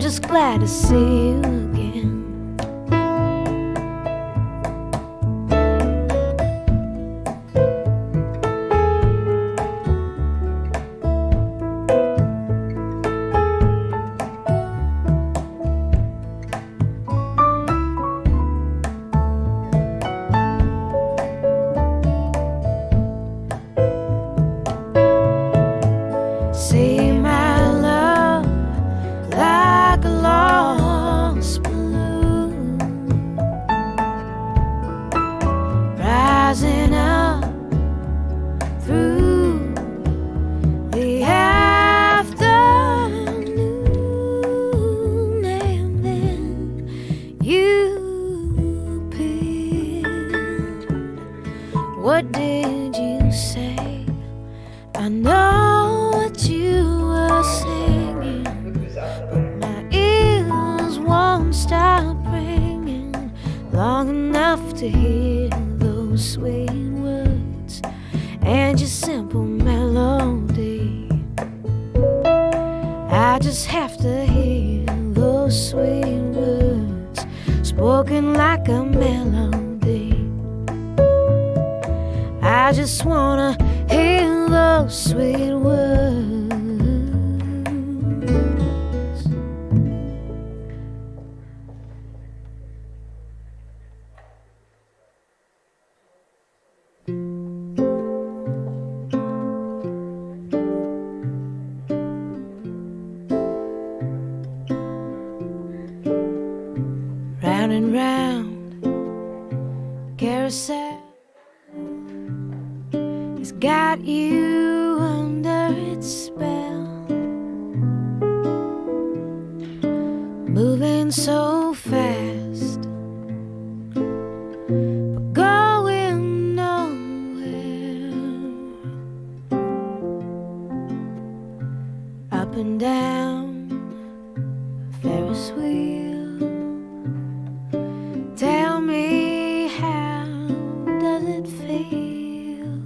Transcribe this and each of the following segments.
I'm just glad to see you again. See my love like a lost balloon, rising up through the afternoon, and then you appeared. What did you say? I know what you were singing, but my ears won't stop ringing long enough to hear those sweet words and your simple melody. I just have to hear those sweet words spoken like a melody. I just wanna hear those sweet words. Round and round, carousel has got you under its spell, moving so fast, but going nowhere. Up and down Ferris wheel. Tell me, how does it feel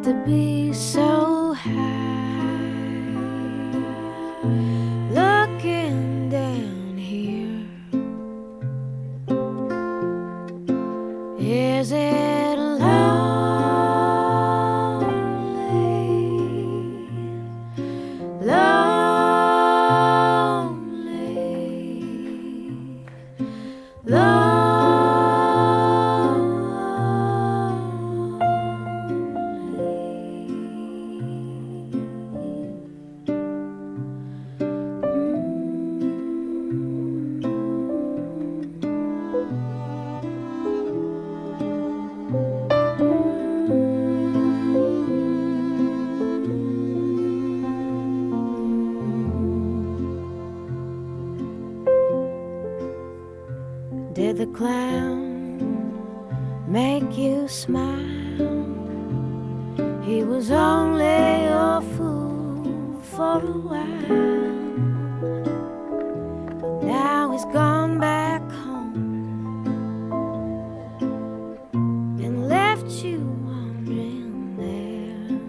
to be so high, looking down here? Is it lonely, lonely? Did the clown make you smile? He was only a fool for a while, but now he's gone back home and left you wandering there.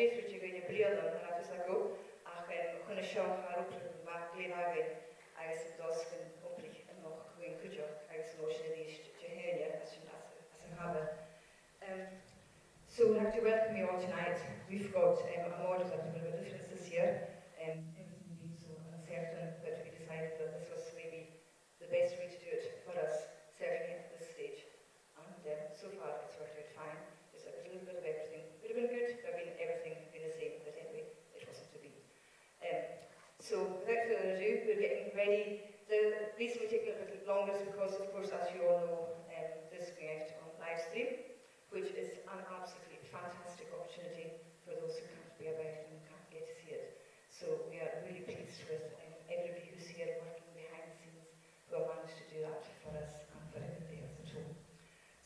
dréifrúte goine briadan a agus a go ach chuna seo harúpla bach léhagin agus doscin oplich an noch chuin cuideach agus nó sin ríist de héine as an habit. So I'd like to welcome you all tonight. We've got a model that a bit of a difference this year. Everything being so uncertain that we decided that this was maybe the best way to do it for us, certainly at this stage. And so far it's worked out fine. There's a little bit of everything. It would have been good to have been everything been the same, but anyway, it wasn't to be. So without further ado, we're getting ready. The reason we take a little longer is because, of course, as you all know, this is going out on live stream, which is an absolutely fantastic opportunity for those who can't be about and can't get to see it. So we are really pleased with everybody who's here working behind the scenes who have managed to do that for us and for everybody else at home.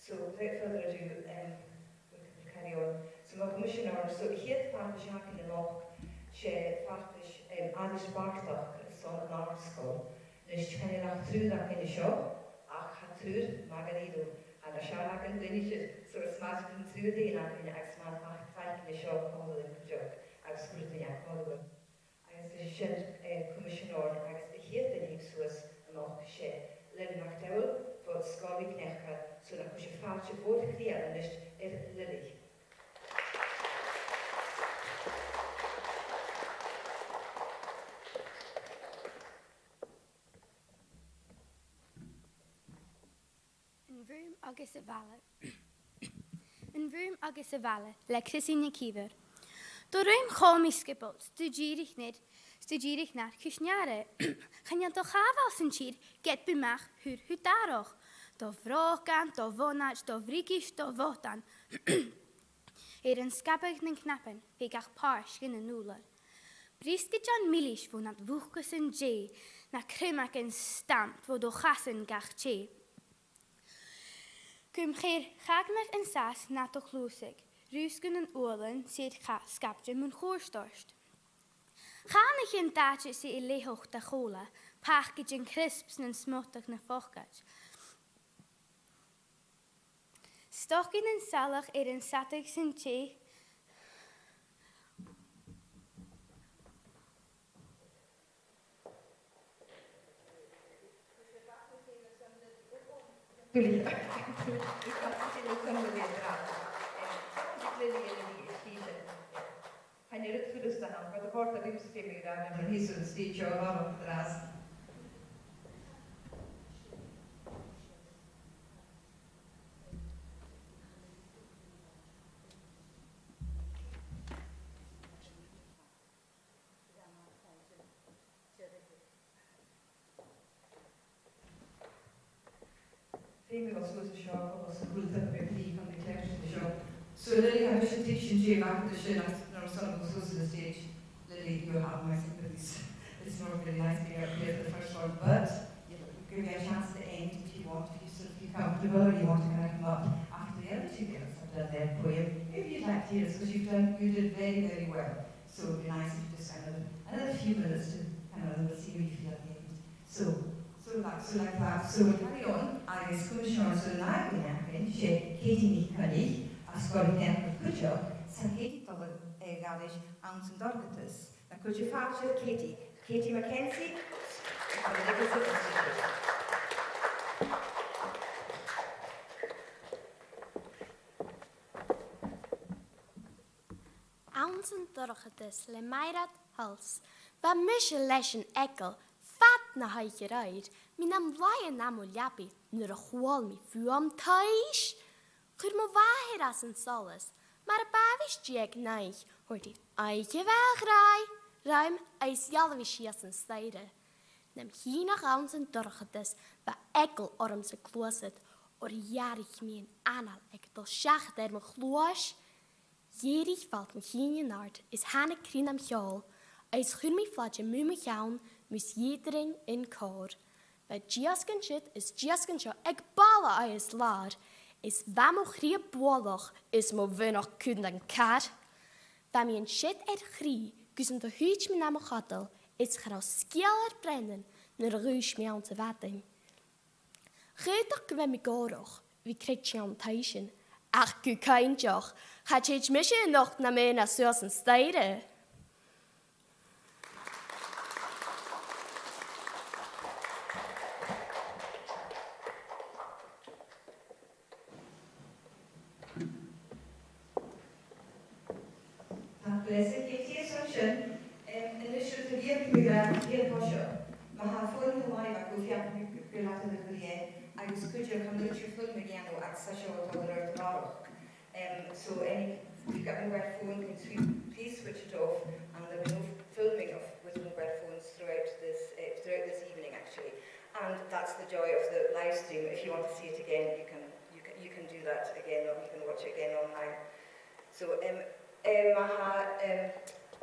So without further ado, we'll carry on. So my commissioner, so here part is in the loch, she part is Alice Bartach, son of our school. There's kind of through that in the shop, through Margarito. And a siarad yn dynnu so ys mas yn trwy dyn ac yn ag sma'n ffaith yn y sio cwmol yn cwjog ag sgwrdd yn iawn cwmol yn. Ag ys ysyn commissioner ag ys hyd yn hyd sŵs yn och se Lili McDowell fod sgol i gnechar so na cwysio ffart y bod chdi ar yn ysd Lili. Agus a bhela. Yn rhwym agus a bhela, le Chrissy na Cíver. Do rhwym chom I sgybol, stydyrich nar, cysniare. Chynna do chafal sy'n sir, get bymach, hwr daroch. Do frogan, do fonach, do frigis, do fodan. Yn scabag na'n knappen, fe gach pars gyn yn nŵlar. Brisge John Milish fo nad fwchgus yn je, na crymag yn stamp fo do chasyn gach che. Gwym cheir chagmach yn sas nad o chlwsig, rwysgyn yn olen sydd scabdra mwyn chwrstorst. Chan eich yn dadju sydd I lehoch da chola, pach gyd yn crisps yn smotach na fochgach. Stockin yn salach yn satag sy'n che, Jullie, ik kan het kunnen weer dragen. Ik wil jullie kiezen. Hij neemt het goed staan, maar de woord dat ik stem gedaan en hij zo'n steentje al op het raas. Amy was so to shop, was a good thing with me on the clear to the shop. So Lily had a teaching Jim after the show, and son was close to the stage. Lily, you have my sympathies. It's not really nice to hear the first one, but you know, give me a chance to end if you want, if you sort of feel comfortable, or you want to kind of come up after the other two girls have done their poem. Maybe you'd like to hear this, because you did very, very well. So it would be nice if you just kind of another few minutes to kind of see what you feel at the end. So like that. So we'll carry on. Agus Commissioner so na gwyniachyn, she Katie ni cynnig, a sgol i nefn o cwtio, sa'n Katie dod galish awn sy'n dorgytus. Na cwtio ffacio'r Katie. Katie Mackenzie, awn sy'n dorgytus le mairad hals, ba mysio leis yn egl, fat na haich yr oed, min am laien am o liabi, nyr o chwal mi fu am taish. Chwyr mo fahir as yn solas, mar y bafish dieg naich, hoort I eich fel rai, ruim eis jalwish as yn steide. Nem hinach awn sy'n dorchadus, ba egl orm sy'n clwasyd, o'r jarich mi yn anal ag dol siach der mo chlwas. Jerich valt me hien naart, is hanne krin am hjol, eis chwyr mi fladje mu me jaun, mus iedereen in koor. Bij Giasken shit is Giasken show ek bala ai is laar. Is wamo chrie boaloch is mo vinach kundan kat. Wami in shit et chrie, gusen de huich me namo gatel, is grau skieler brennen, ne ruish me aan te watten. Geetig kwem ik goroch, wie kreeg je aan taischen, ach gu kaintjoch. Gaat je misje nog naar mij naar zo'n steden? Blessed gift you assumption, and this should forgive me that here posho. Maha full to my Gufia Pilata de Gurie, I was good your conductor full Mediano at such a tolerant tomorrow. So any if you've got mobile phone, please switch it off, and there will be no filming of with mobile phones throughout this evening actually. And that's the joy of the live stream. If you want to see it again, you can do that again, or you can watch it again online. So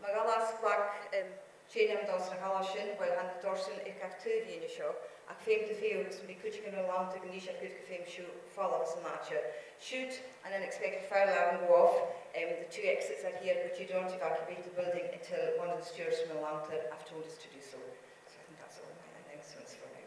Magalas gwag Jane dos na galashin, wel han dorsen ik actief in de show. Ac fame to feel because we could go along to Ganesha good fame shoot follow us and match shoot and then expect fire alarm go off. The two exits are here, but you don't evacuate the building until one of the stewards from along to have told us to do so. So I think that's all my announcements for now.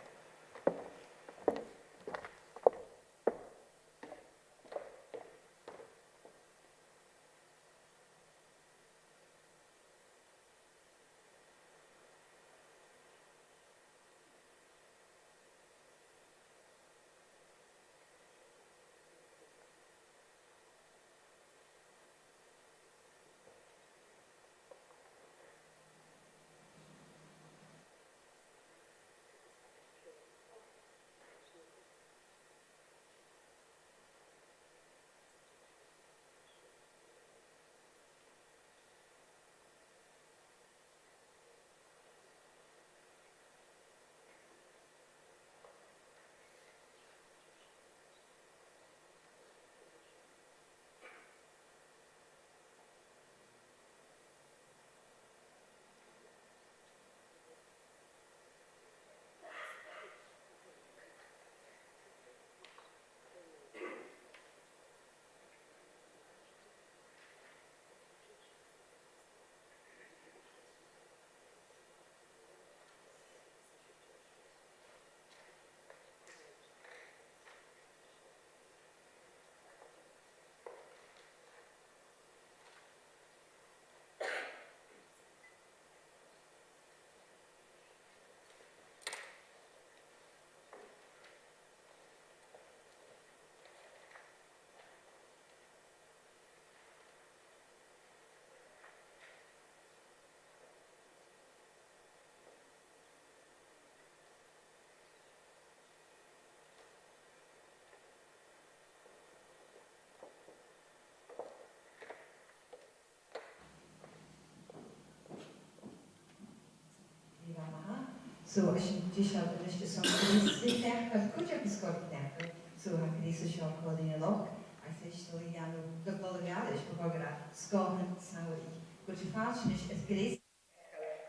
So als je dus al de rest van de dag kan goed je beschoten denken. Zo heb je deze show called in a lock. I say so ja no de Bulgarisch programma Scotland Saudi. Goed je fashion is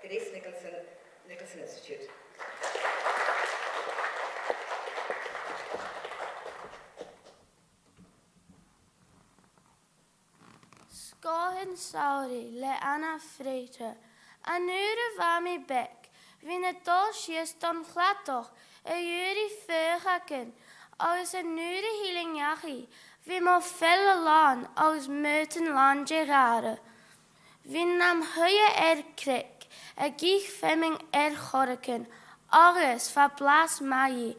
Grace Nicholson Institute. Scotland Saudi le Anna Freita. Anure va mi bek. Wie het dolsje is dan glatoch, jullie vuurhaken, als een nude healing jachi, wie mo felle laan, als meuten land gerade. Wie nam huye krik, giech femming gorken, alles verblas mai,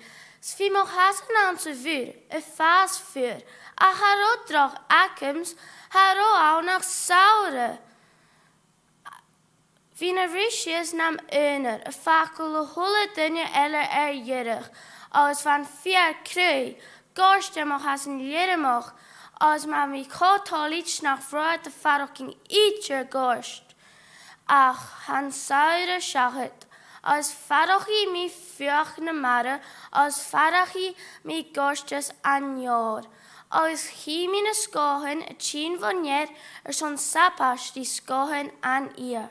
wie mo hasen aan ze vuur, faas vuur, haro droog akkems, haro au nog saure. Vina Rishius nam öner, fakkel hulle dunje eller jurg, als van 4 krui, gorstemog has een jiremog, als man mi kotolich nach vroeg de farroking ietsje gorst. Ach, han saure schachet, als farrochi mi fjochne mare, als farrochi mi gorstes anjor. Als chimine skohen, chin vonjer, son sapas die skohen an ihr.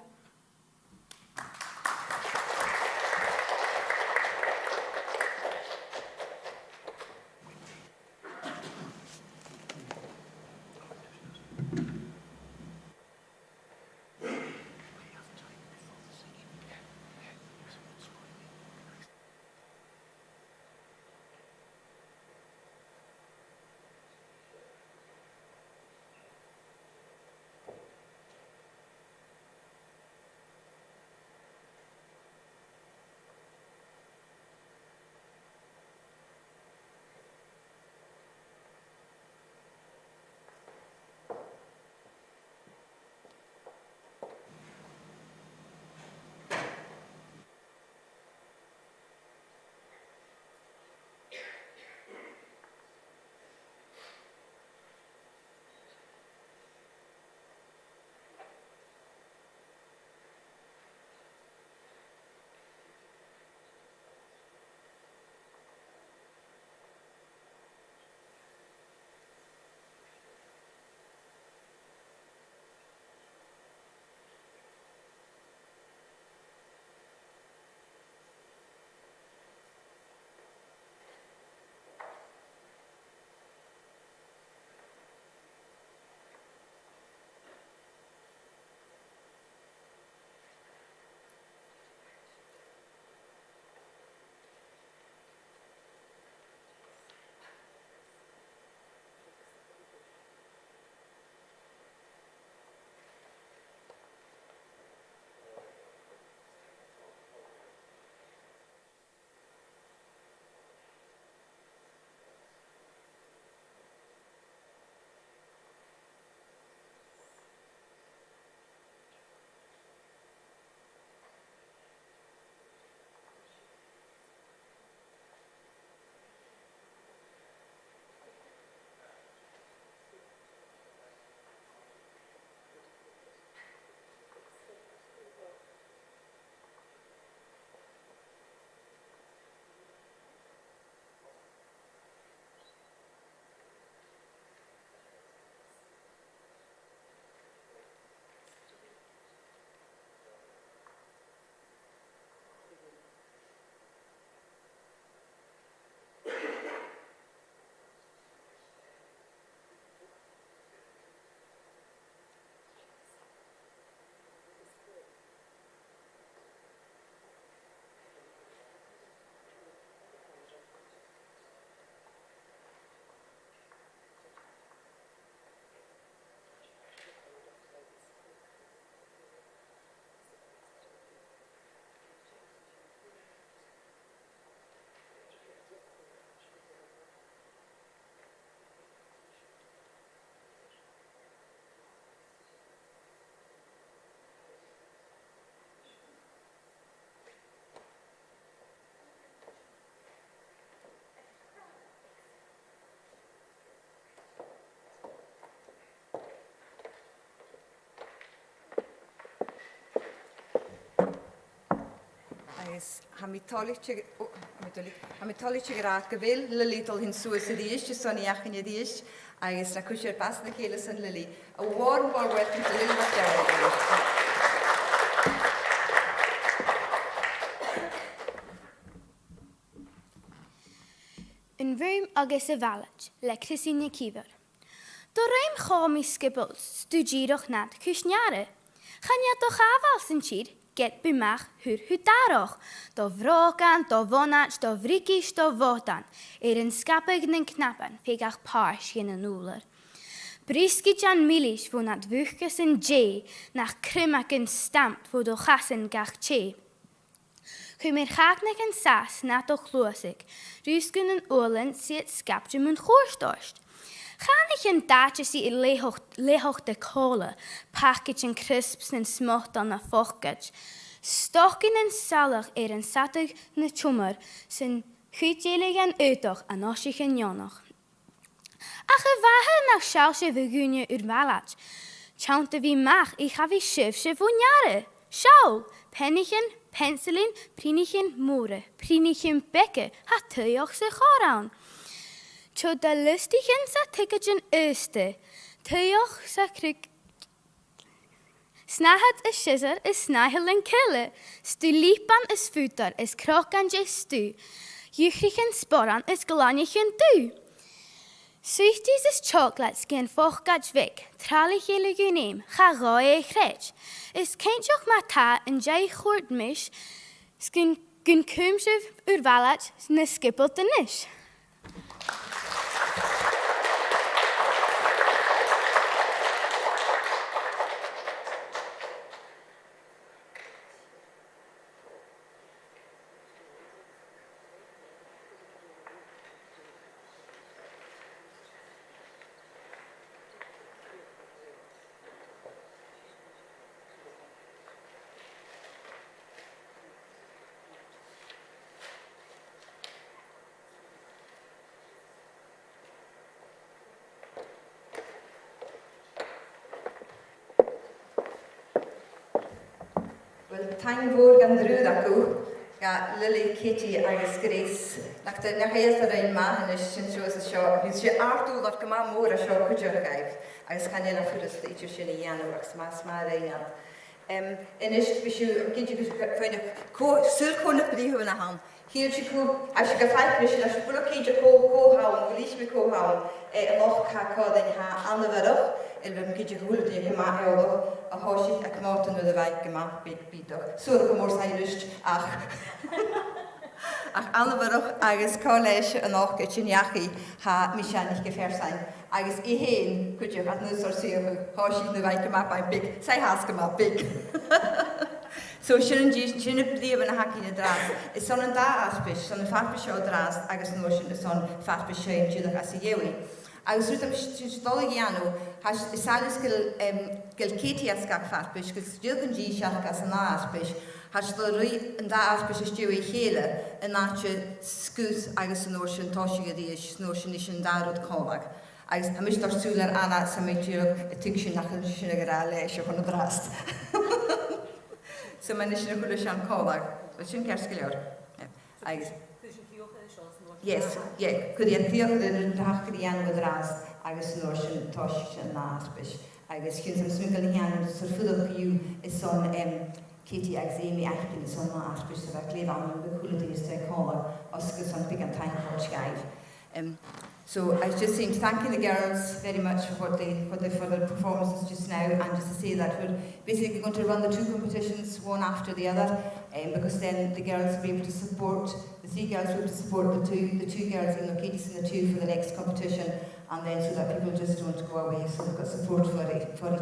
agus ha mi toliche gra gewil Lily dul hin suas díis, just son iachan díis, agus na cúisiir bas na chéile san Lily. A warm welcome to Lily McDermott. Yn rhywm agus y falach, le Crisina Cifr. Do rhywm chom I sgybls, stwgirwch nad cwsniare. Chaniadwch afal sy'n sir, get bymach hwdaroch. Do frogan, do fonach, do frigis, do fodan. Yn scapag yn knapan, pegach pars gen yn úler. Brisgi jan milis fo nad fwchgas yn je, nach crymag yn stamp fo do chasen gach che. Chym e'r chagnig yn sas nad o chlwysig, rwysgyn yn olen sydd sgapdrym yn chwrstosht. Chanig yn datjes I lehoch de cola, package yn crisps yn smot on a fochgaj. Stockin yn salach yn satig na chumar, sy'n chwydjelig yn udoch a nosich yn ionoch. Ach y fahe nach sial se fygwnia yw'r falach. Chawnt fi mach I chafi sif se fwniare. Siaw, pennichen, penselin, prinichen moore, prinichen bekke, ha tuioch se choraun. Cho da lustigen sa ticketjen öste, tuioch sa krik. Snahat is scissor is snahel en kille, stu lipan is futar is krokan je stu, juchrichen sporan is glanichen du. Suchties is chocolates gen fochgaj vik, tralich je luguneem, ga roe grech. Is kentjoch mata en jay choort mish, skin gun kumshiv urvalat ne skippelt de nish. Taim fawr gan ddrwyd acw, ga Lily, Kitty agus Grace. Nach da nachyl ar ein ma yn ysyn siwys y sio, bydd si artw ddod gyma môr a sio cwydio'r gaif. Agus can yna ffyrdd ysteidio sy'n ei anw ac mas ma reiniad. Yn ysg bysio, gynti ffynd syl cwn y bryw yna han. Hier si cw, a si gafaith bysio, a si bwrw cynti co hawn, gwylys mi co hawn, y loch ca cod yn ha anafyrwch. Elbym gydych hwylyd i'n gyma eolwch a hosydd ac motyn oedd y faig gyma bydwch. Sŵr o mor sailwysg ach. Ach anafyrwch agos coleg yn och gyd sy'n iachu ha misian i'ch gyfersain. Agos I hen gydych at nys o'r sy'n hosydd oedd y faig gyma bain big. Sai has gyma big. So sy'n y brif yn y hacyn y dras. Is son yn da asbys, son yn ffarbys o dras agos nhw sy'n son ffarbys sy'n ddydych as I iewi. Agus rwyt am sy'n stolig I anw, has salus gil Katie as gag farbish, gil stilgen G siach as an asbish, has the rwy yn da asbish is diwy chele, yn atje sgwys agus yn orsyn tosig ydi is norsyn is yn darod colag. Agus am is dar sŵler anna sam ei tiwg y tig sy'n nach yn sy'n ag ar leis o'ch yn y drast. So mae'n is yn chwilio sian colag, sy'n cersgiliwr. Agus. Yes, yeah. Could you feel the Rahkrian with Ras, Agus Notion, Tosh, and Nasbish? Agus Hughes and Sminkalian, so full of you is on Katie Axemi Akin is on Nasbish, so that clear on the quality is to call Oscars on Big and Time Hodge Guide. So I was just saying, thanking the girls very much for their performances just now, and just to say that we're basically going to run the two competitions one after the other, because then the girls will be able to support, the three girls will be able to support the two girls in Katie's and the two for the next competition, and then so that people just don't go away, so they've got support for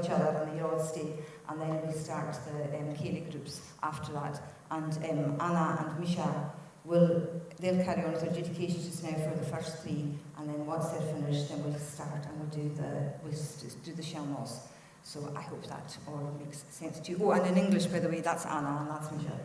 each other and they all stay, and then we start the Cayley groups after that, and Anna and Misha they'll carry on with their education just now for the first three, and then once they're finished, then we'll start and we'll do the Shelnos. So I hope that all makes sense to you. Oh, and in English, by the way, that's Anna and that's Michelle.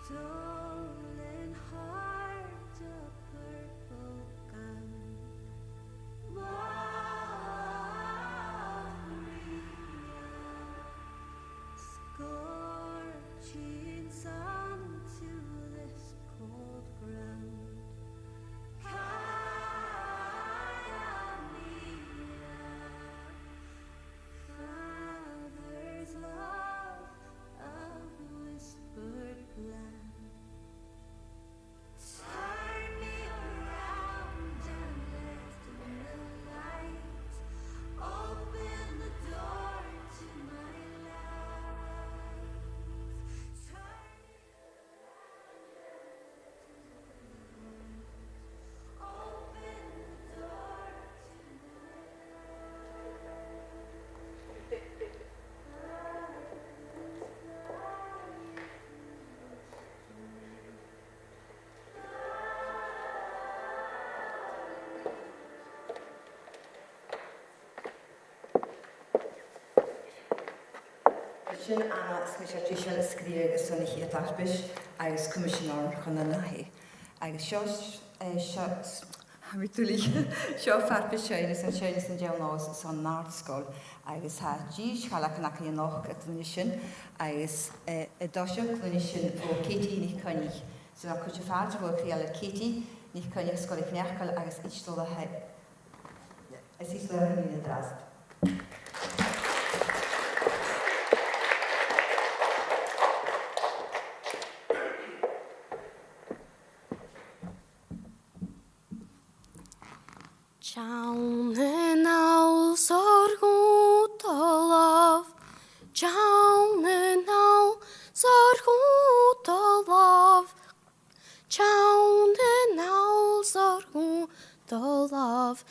Stolen heart, a purple gown, Maria, scorching sun to this cold ground. Father's love, a whispered plan. Turn me around and let in the light. Open the door to my life. Turn me around. Open the door to Sin anna smisio sin ysgrifennu agus son ich darbis agus commissioner chun na nahi. Agus seo farbe séidir san séidir san deanás san nárscoil agus ha díos chalach í nach a dúine sin agus dosio dúine sin ó Katie ní conig. So na chuide fáilte bhil chéala Katie ní conig scoil neachcail agus istóla he. Is istóla ní drast. Down in all sorgút og lof, down in all sorgút og lof, down in all sorgút og lof,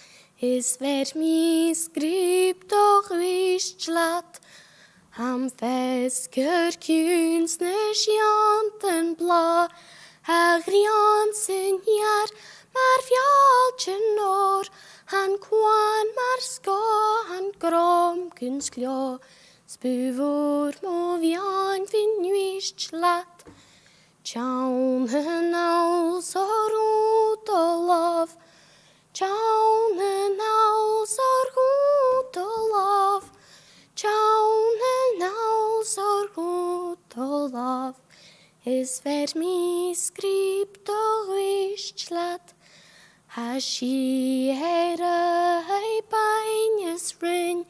is ver mi skrip doch wistlat. Am fesker kuns nes janten bla. Agrian senjar mar fjalltjen år. Han kwan mar ska han grom kuns klå. Spuvor mo vian fin wistlat. Tjaun hen aus rot og lav. Tjaun hen aus rot og lav. Tjaun hen aus rot og lav. Is ver mi skript og wistlat. Ha si hei beinjes rin.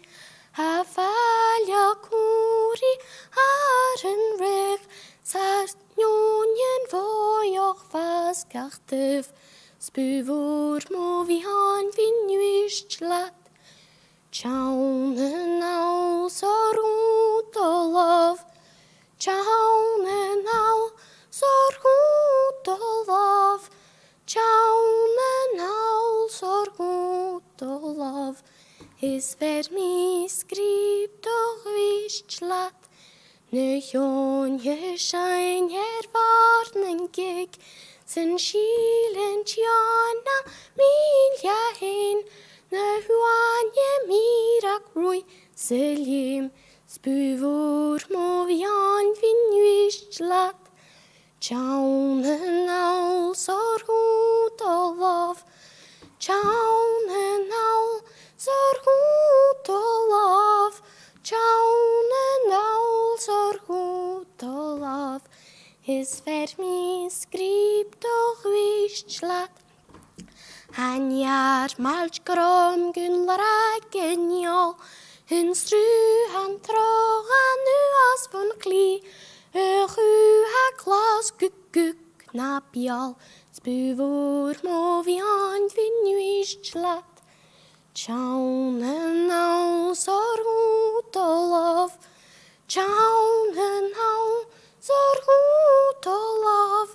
Ha falja kuri haren reg. Sart njonjen voi och vaskachtiv. Spuvor mo vi han fin wistlat. Tjaunen aus rot og lav. Tjaunen aus rot og lav. Tjaunen aus rot og lav. Is ver mi skript og wistlat. Nu jonje schein varnen gig. Sen schielen tjana milja hin. Nu huanje mirak rui selim. Spuvor mo vian fin wistlat. Tjaunen aus rot og lav. Tjaunen aus rot og lav. Tjaunen aus rot og lav. Is ver mi skript og wistlat. Han jar malch grom gun raken jol. Hun stru han trogan nu as von kli. Hu ha klas guk na pjal. Spuvor mo vi an fin wistlat. Tjaunen aus rot og lav. Tjaunen aus rot og lav.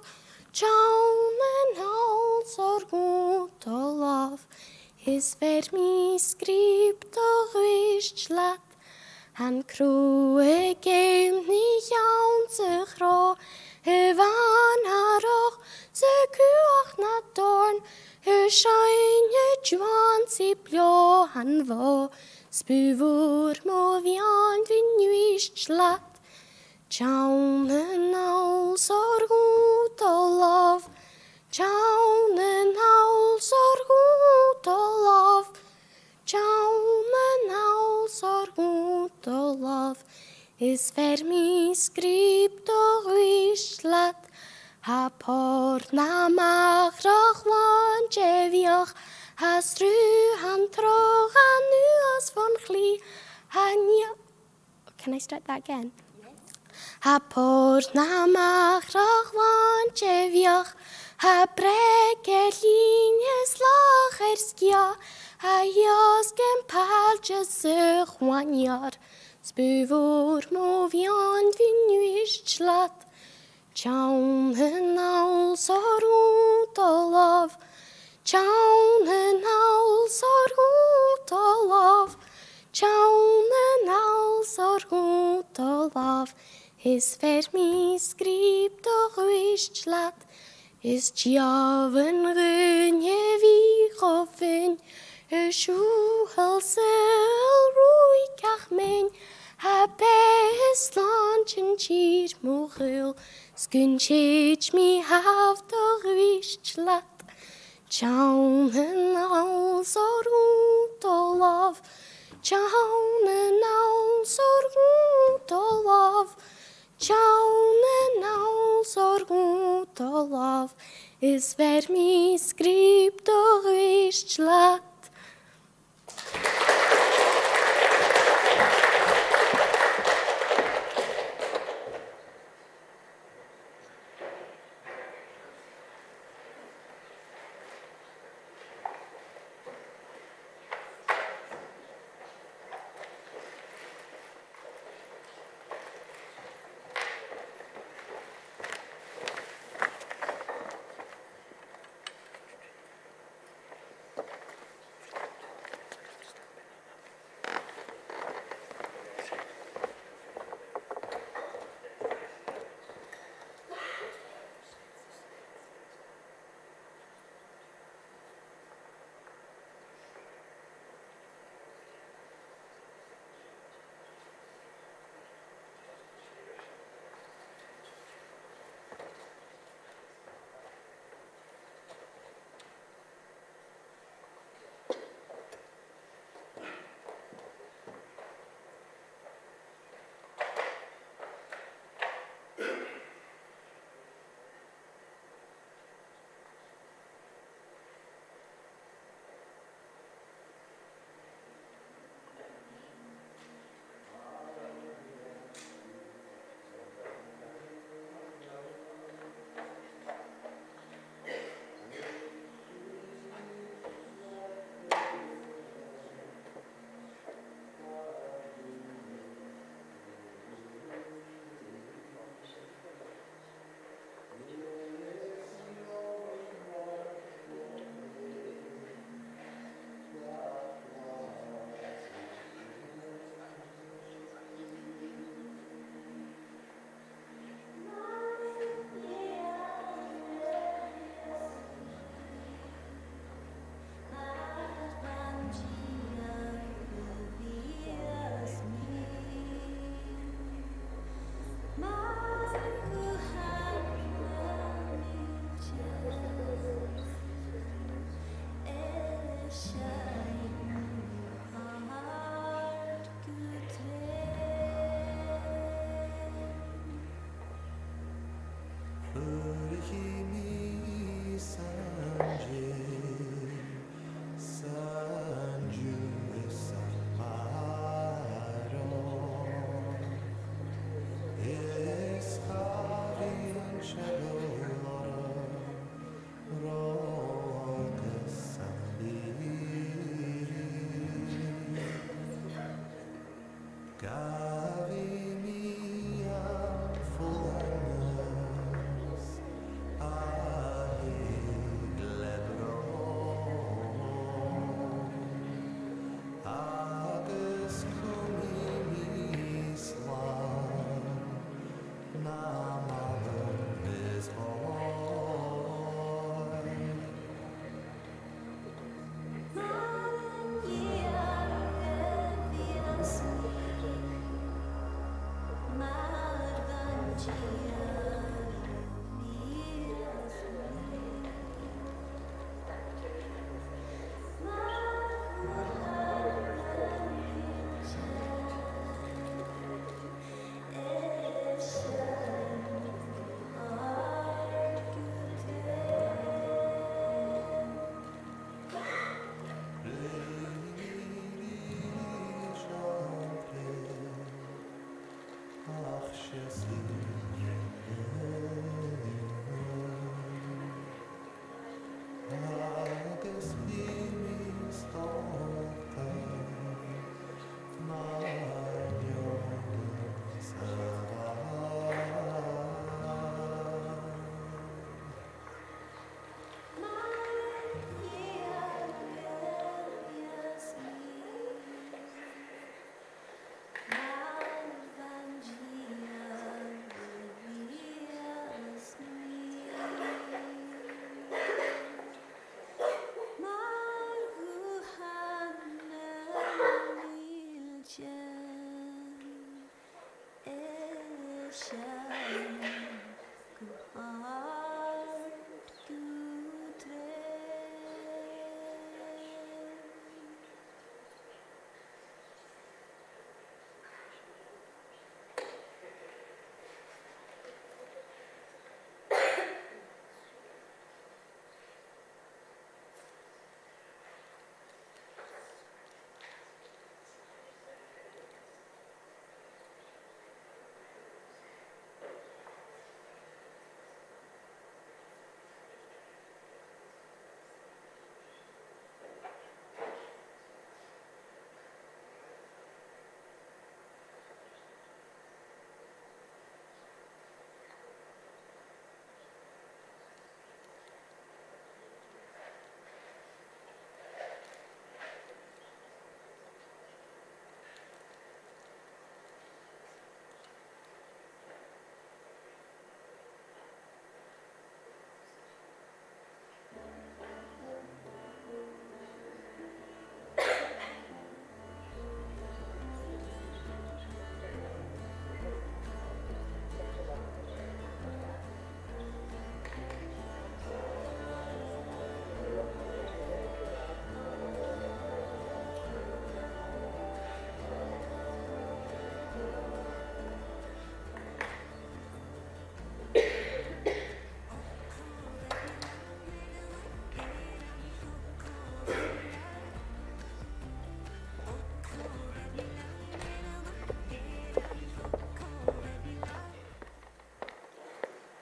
Tjaunen aus rot og lav. Is ver mi skript og wistlat. Han kroe geim ni jaun zich ro. Van har och se kuach na dorn. Scheine juan si blå han var. Spuvor mo vi an fin wistlat. Tjaunen aus rot og lav. Tjaunen aus rot og lav. Tjaunen aus rot og lav. Is ver mi skript og wistlat. Ha porna machrach wan jeviach. Ha stru han trogan nu as von chli. Can I start that again? Ha porna machrach wan jeviach. Ha breke linjes lacherskia. Ha jasken palje zich wan jar. Spuvor mo vian fin wistlat. Tjaunen aus rot og lav. Tjaunen aus rot og lav. Tjaunen aus rot og lav. Is ver mi skript og wistlat. Is tjaven rynje vich og fin. Sjuhel sel ruikach min. Ha bes lanchen chir mochil. Skun chich mi haft og wistlat. Tjaunen aus rot og lav. Tjaunen aus rot og lav. Tjaunen aus rot og lav. Is ver mi skript og wistlat.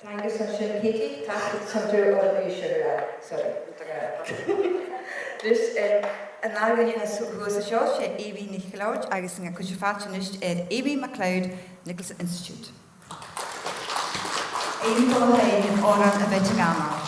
Agus an sin Katie, tasig santur ormú siúra. Sorry. Dus an ágan na suúsa seo sé Evie Nicolaud agus nga cuiisiáteanist Evie MacLeod Nicholas Institute. Éon dul in óran a bheith gama.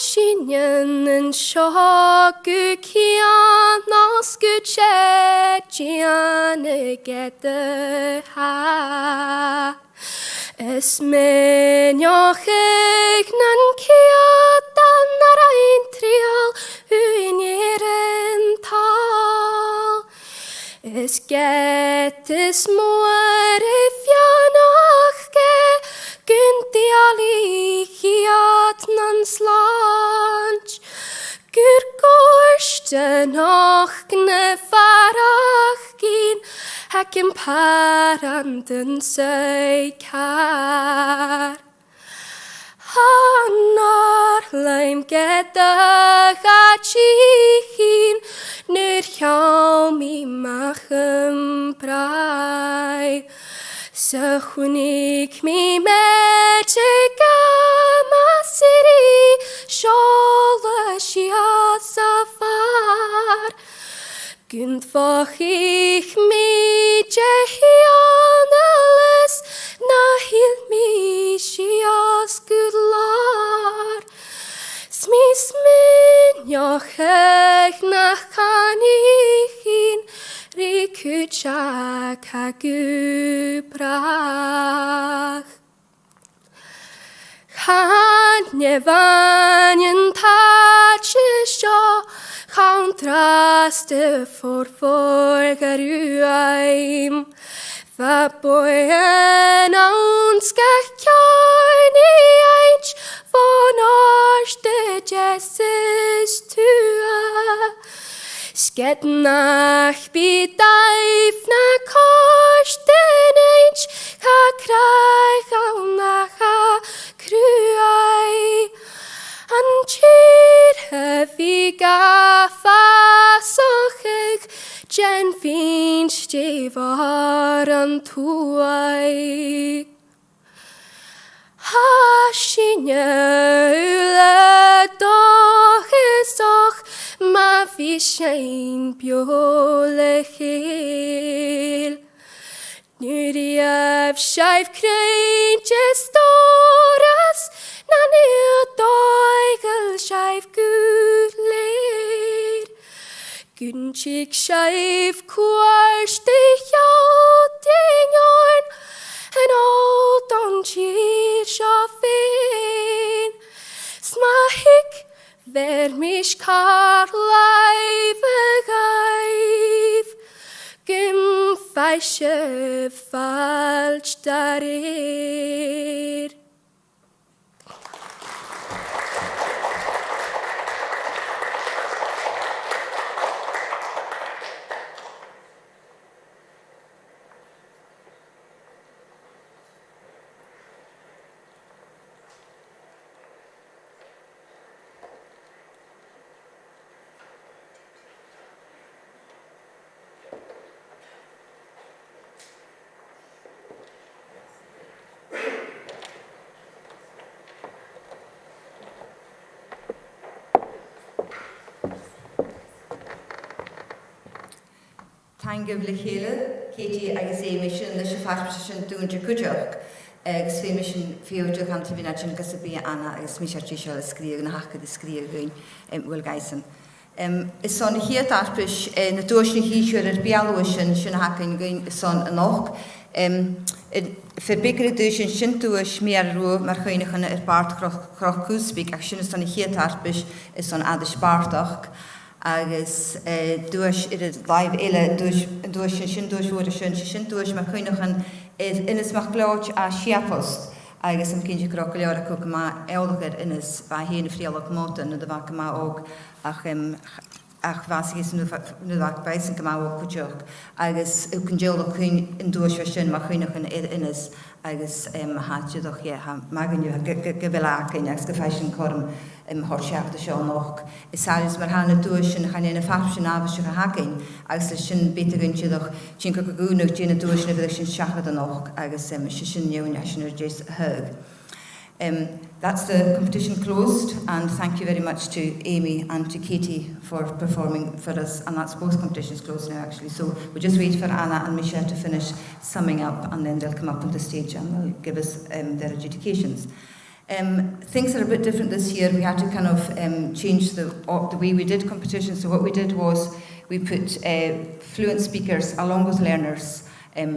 Sinyan and Shagu Kian Nasku Chechian get the ha. Esmenjochig nan kiatan narain trial uinieren tal. Es get es moere fjanachke günti alichiat nan slanch. Gur gorste noch gne farachgin Hekken paranden söykar. Hannar leim gedagachin Nur hjami machem brai. Sachunik mi mechega masiri Shola shiat safar. Gyntfach ich mi jehianalis Nahil mi shias gudlar. Smis minjochech nach kanichin Rikuchak hagubrach. Hanjevanjen tatsjesja Contraste for forgaruaim. Vaboyen aanskakjan I eich von arste jesses tua. Sketnach bidaif na korstene Clean Stevar an tuai. Hashinjøle doch is och ma fi schein bjole hel. Nu die scheif kreintje storas na nu doigel scheif gut leer. Günchig scheif kwarst dich out den jorn en old on cheer schaffen. Smahik ver mich kar leive gaif. Gym feische falsch darir. Tangibli chéile, Katie agus é mission leis farsin dúnte cuideach, agus fé mission fiúteach an tíbhína sin gus bí anna agus mis seo a scríag na hacha de scríagún bhfuil gaisan. Is son hiad arpis na dúisna híisiúir ar bealúisin sin hacain gún is son an och. Fe bigre dúisin sin dúis méar ruú mar chuoinechan ar bart croch cúspíc ach sin is son hiad arpis is son adis bartach. Agus dúis live eile dúis sin dúisúir sin dúis mar chuoinechan inas mar gláit a siapost agus an cinse croch leor a cúca má eolagad inas ba héana frialach móta na bhacha má óg ach bhásagis nu bhach baisan go má óg cuideach agus cyngeolach chuin in dúis sin mar chuoinechan inas agus háitiúach maganniu go bhfuil agus go feisin chum horseachta seo noch. Is sáris mar hána dúis sin chanéna farsin ábhaiste go hacinn agus sin beta guntiúach sin go gúnach déna dúis na bhfuil sin seachad an och agus sin neúne sin ar dés hug. That's the competition closed, and thank you very much to Amy and to Katie for performing for us, and that's both competitions closed now actually. So we'll just wait for Anna and Michelle to finish summing up, and then they'll come up on the stage and they'll give us their adjudications. Things are a bit different this year. We had to kind of change the way we did competitions. So what we did was we put fluent speakers along with learners.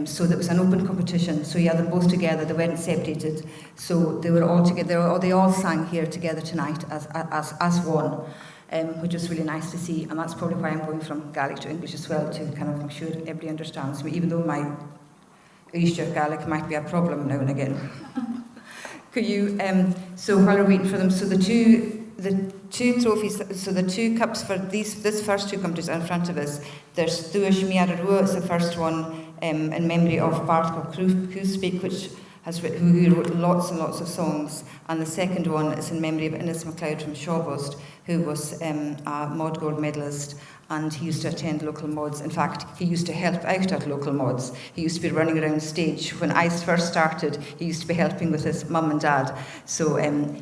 So that was an open competition. So you had them both together. They weren't separated. So they were all together. They all sang here together tonight as one, which was really nice to see. And that's probably why I'm going from Gaelic to English as well, to kind of make sure everybody understands me, even though my Easter Gaelic might be a problem now and again. Could you? So while we're waiting for them, so the two trophies, so the two cups for this first two competitions in front of us. There's Dúis Miara Rua is the first one in memory of Bartol Cúspíc, who wrote lots and lots of songs, and the second one is in memory of Innes MacLeod from Shawbost, who was a Mod Gold medalist, and he used to attend local mods. In fact, he used to help out at local mods. He used to be running around stage. When I first started, he used to be helping with his mum and dad. So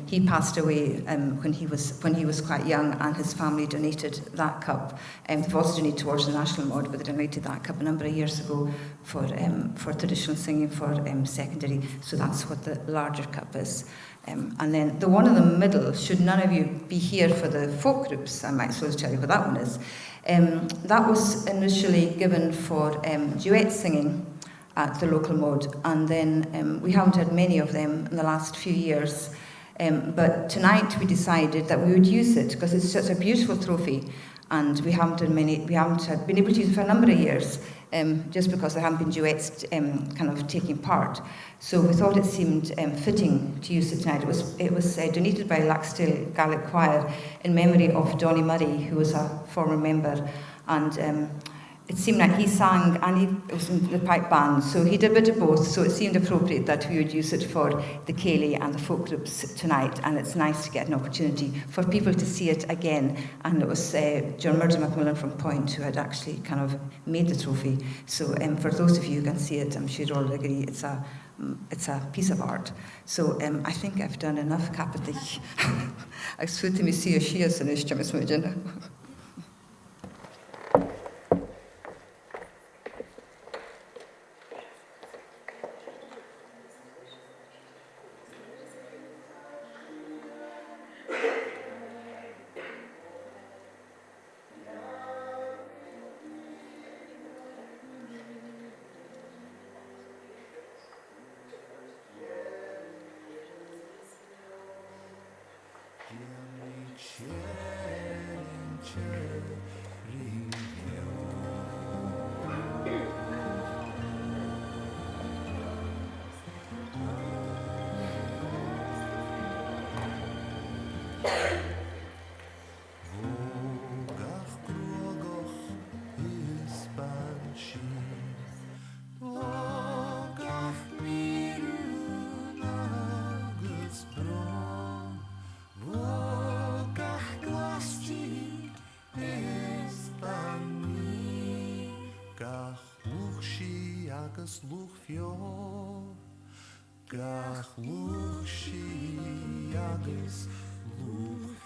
he passed away when he was quite young, and his family donated that cup. They've also donated towards the national mod, but they donated that cup a number of years ago for traditional singing for secondary. So that's what the larger cup is. And then the one in the middle, should none of you be here for the folk groups, I might as well tell you what that one is. That was initially given for duet singing at the local mod, and then we haven't had many of them in the last few years. But tonight we decided that we would use it because it's such a beautiful trophy, and we haven't been able to use it for a number of years. Just because there haven't been duets kind of taking part. So we thought it seemed fitting to use it tonight. It was donated by Laxdale Gaelic Choir in memory of Donny Murray, who was a former member, and it seemed like he sang and he was in the pipe band, so he did a bit of both, so it seemed appropriate that we would use it for the Ceilidh and the folk groups tonight, and it's nice to get an opportunity for people to see it again. And it was John Murdo McMillan from Point who had actually kind of made the trophy, so for those of you who can see it, I'm sure you'll all agree it's a piece of art. So I think I've done enough capitich. Ag suite mi si shias an is jamis mujin. Luch fio, gach luch shi agus luch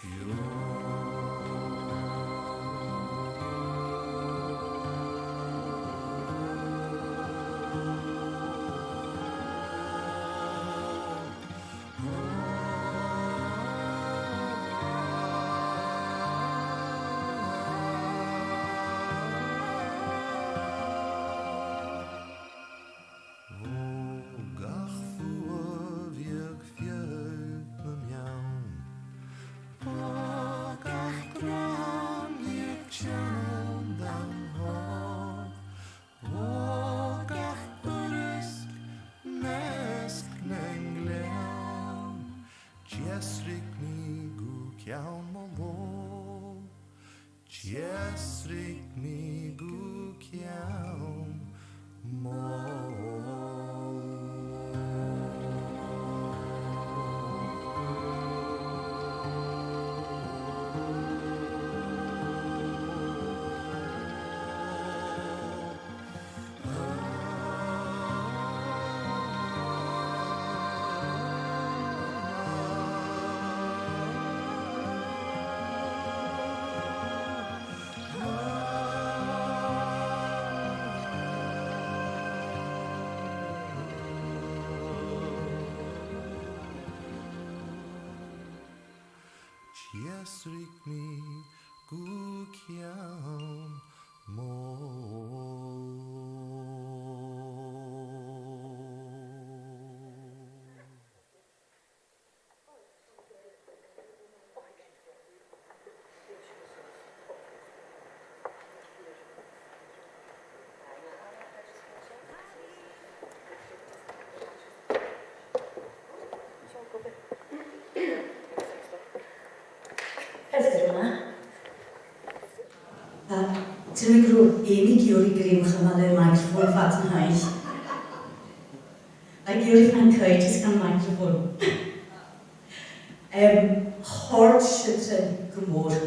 Jesrik mi gukiam mo. Jesrik mi gukiam mo. Ti'n grŵp imi gywr I grym chymal y microphone fat yn haich. A gywr I fan cwyd ys gan microphone. Hord sydd gymwr,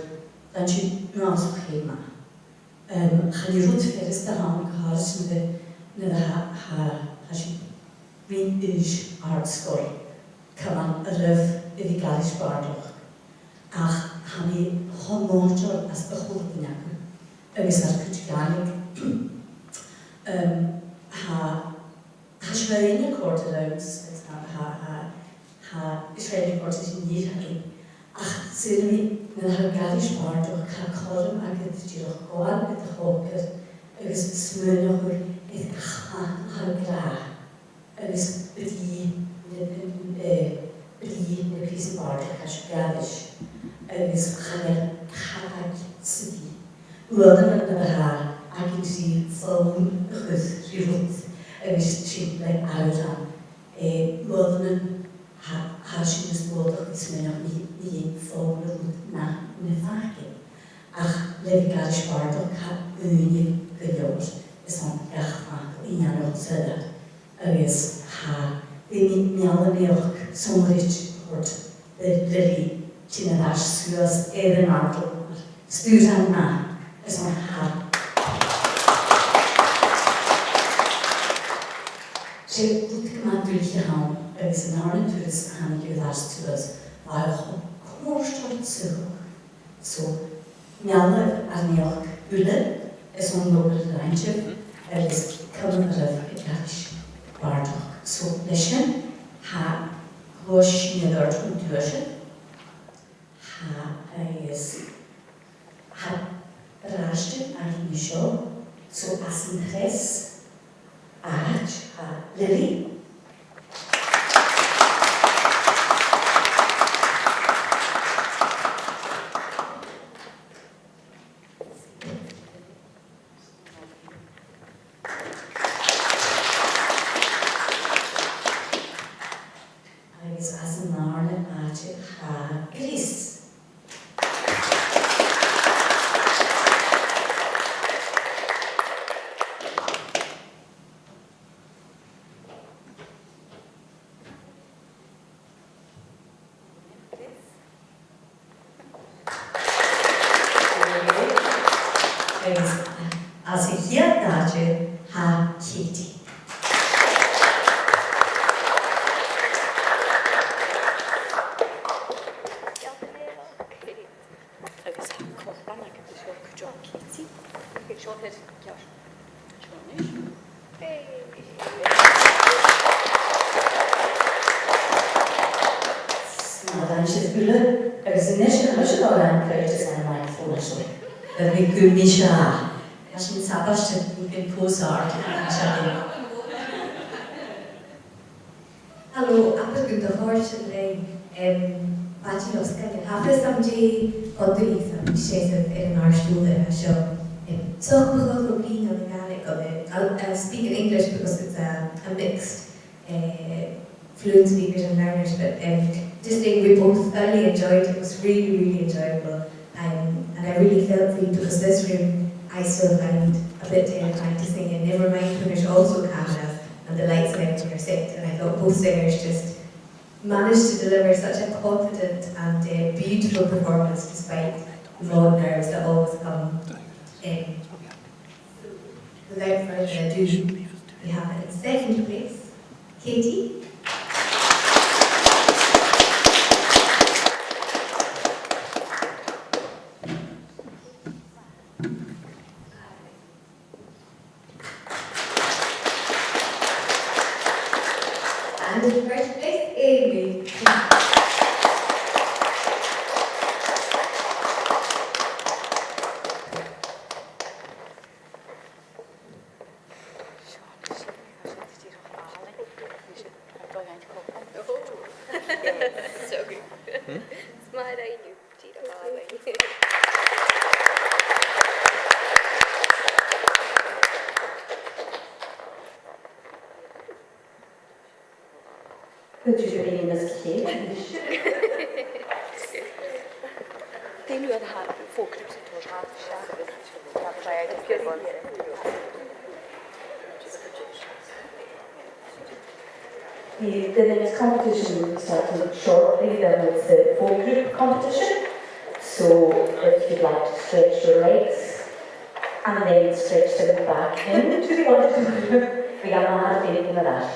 dan sy'n nas o chi yma. Chan I rwyd ffyrus da ham cael sy'n nid ha sy'n fi'n ys art sgol. Cyfan y ryf iddi gael I sbardwch. Ach han I honodol as bychwyd yn iawn. Agus ar Cwtgalig. Ha Israeli court allowance, ha Israeli court is in need hagi. Ach, sy'n mi na garish bard o'ch ca colum agad diolch goal at the hawker, agus smyn o'ch eith ha gra. Agus byddi na pris bard o'ch ca garish. Agus chaner chag sydd Wydden yn y ha, ac yn si ffôn chwys rhywbeth yn sy'n like awran. Wydden yn ha sy'n ysbod o'ch ysmyn o'ch ni ffôn na ffagin. Ach, lefi gael ysbard o'ch ca unig leor is an echfach i anol sydd agus ha ddim mial yn eich somryd o'r lili ti'n yr asgwrs edd yn adl stwr an na is an ha Sé bút má dúilthe hán agus an ána túras hánig ag las túras bhailch chmórstáid suúach. So, meallah ar neoch úla is an nóbal rhaintib agus cyfan ar y gais bardach. So, leisyn, ha glwys nidor yn dwysyn, ha agus ha rastyd ar nisio, so as yn chres, Arch a Lily. Agus as an arna Arch a Gris. As ik hier daadje ha Kitty. Dan is het bulle, er is een netje al aan kwijt te zijn, maar ik voel het zo. Dat ik u niet scha. Als je het sabast hebt, moet je pozaar. Hallo, apel gyda horch yn lein bachelor sgan hafes am di odlis am sesef yn ar stúle a seo. So because of being a mechanic of it, I'll speak in English because it's a mixed fluent speakers and learners, but this thing we both thoroughly enjoyed. It was really, really enjoyable, and I really felt for you because this room I still find a bit terrifying to sing in. Never mind when there's also cameras and the lights out when you're set. And I thought both singers just managed to deliver such a confident and beautiful performance despite the raw nerves that always come in. Without further ado, we have in second place, Katie. And in first place, Amy. Kunt u zo in de gegeven? Den nu er det her fokuset hos The next competition will start shortly, then it's the folk group competition. So if you'd like to stretch your legs and then stretch them back into the auditorium, we have a feeling of that.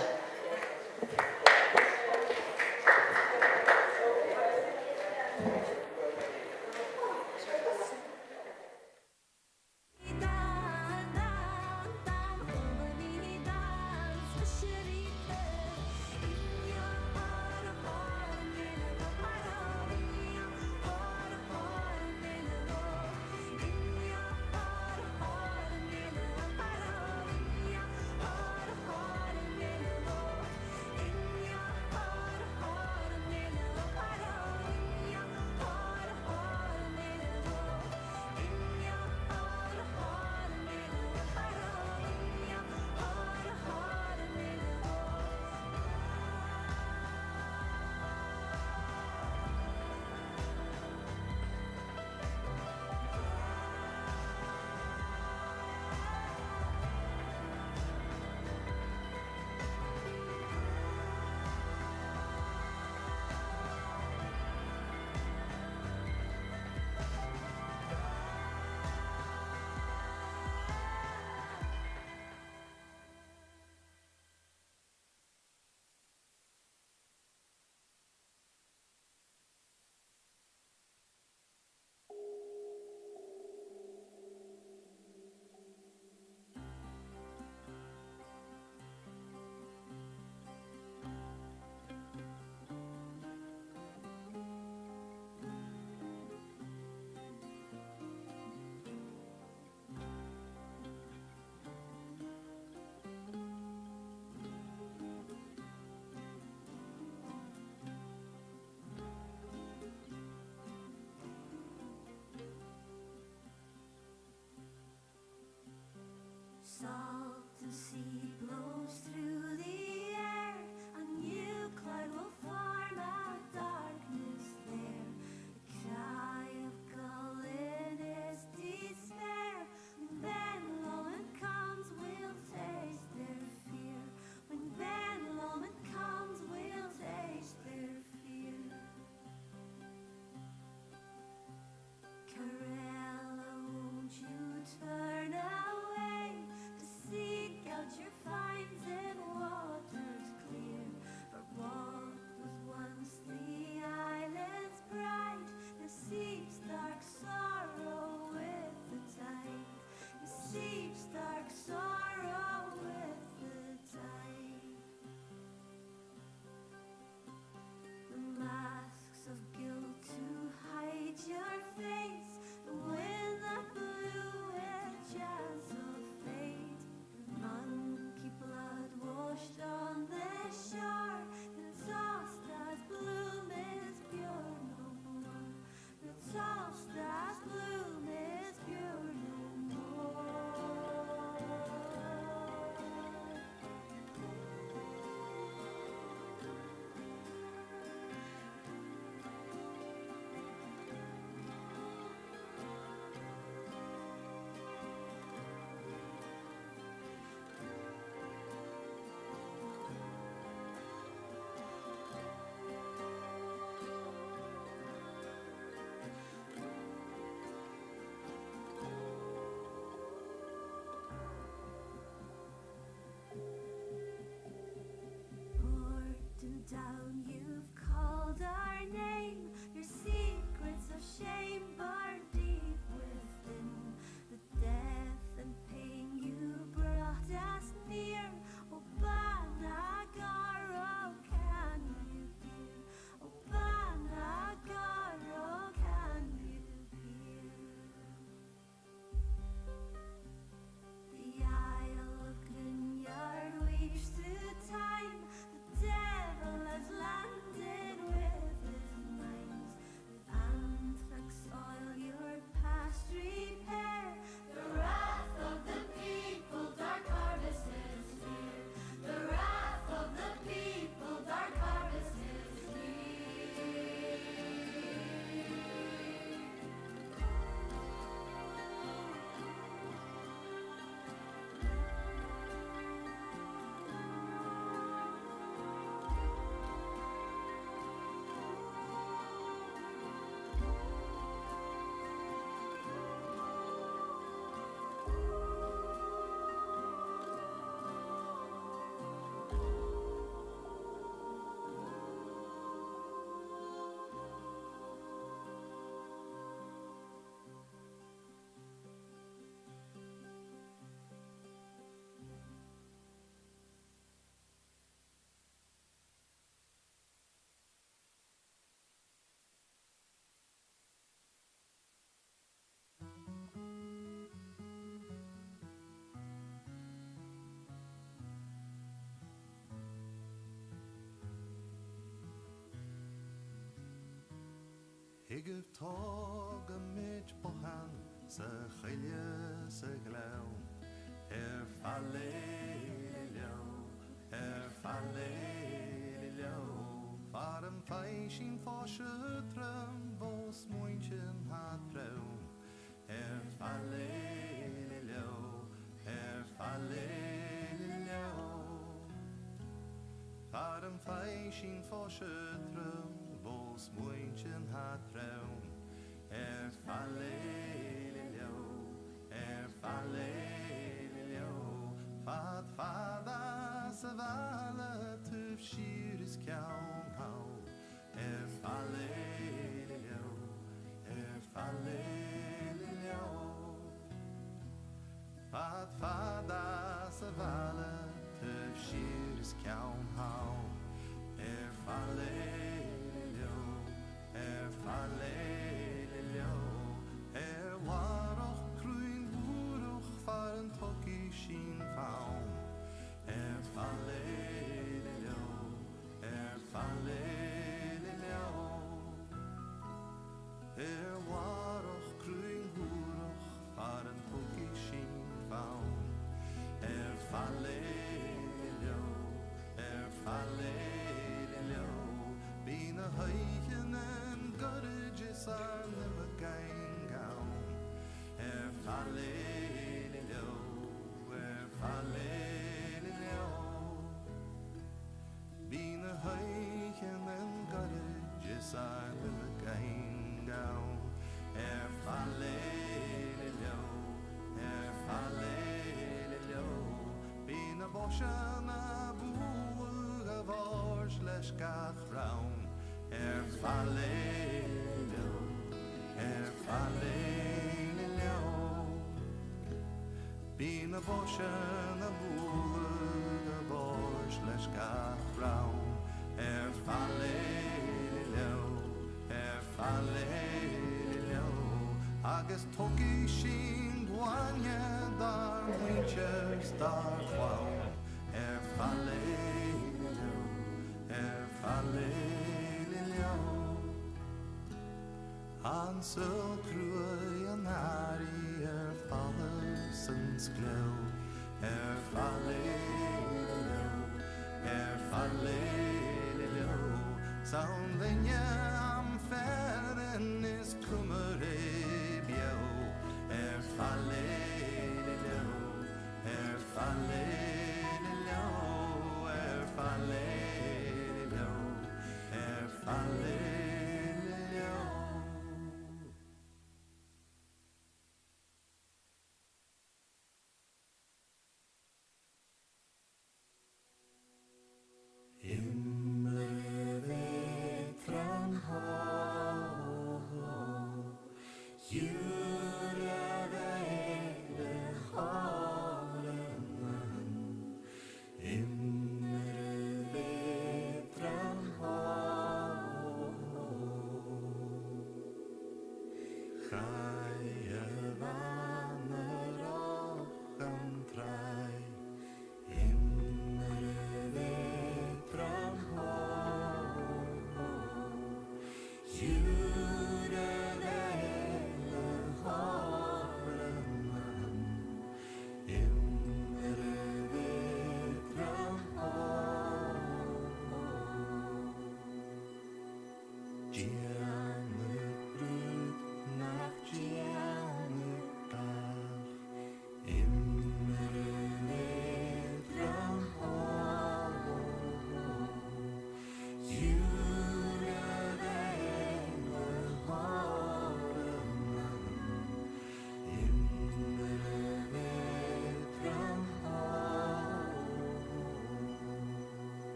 salt the sea blows through the air, a new cloud will form out darkness there. The cry of gull in his despair. When Ben Lomond comes, we'll taste their fear. When Ben Lomond comes, we'll taste their fear. Corella, won't you turn away to seek out your finds in waters clear? For what was once the island's pride now seeps dark sorrow with the tide. Now seeps dark sorrow with the tide. The masks of guilt to hide your face, the wind that blew with jazz of fate, the monkey blood washed on the shore, the tossed as bloom is pure no more, the tossed as bloom is pure no more. Porton down, you've called our name. Your secrets of shame burn deep within. The death and pain you brought us near. Oh, Banagher, oh, can you hear? Oh, Banagher, oh, can you hear? The Isle of Gwynyard weaves through time. The devil has landed with his mines. With anthrax oil your past repair. The wrath of the people, dark harvest is near. The wrath of the people, dark harvest is near. High tog a mid bohan sa chilje sa glaw. Falle leo. Farm feishin fosche trum vos mointjen hat brau. Falle leo. Farm feishin fosche trum vos mointjen hat brau. Falle leo. Fada sa vale tuf shiris kaun hau. Falle leo. Fada sa vale tuf shiris kaun hau. Falle leo. Waroch kruin buruch gach raun fallelo fallelo Bina boshen a búl a bos leis gach raun fallelo agus togi sin gwaine dar winches dar chwaun fallelo Ansel crwy yn ari fallusens glow fallelo Saun dynja am ferden is cwmyri bio fallelo fallelo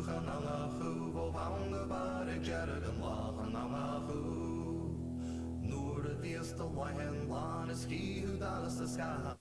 Chanalachu, vo vange bar ik jergen la Chanalachu. Noor de vieste lion lan is he who dallas the sky.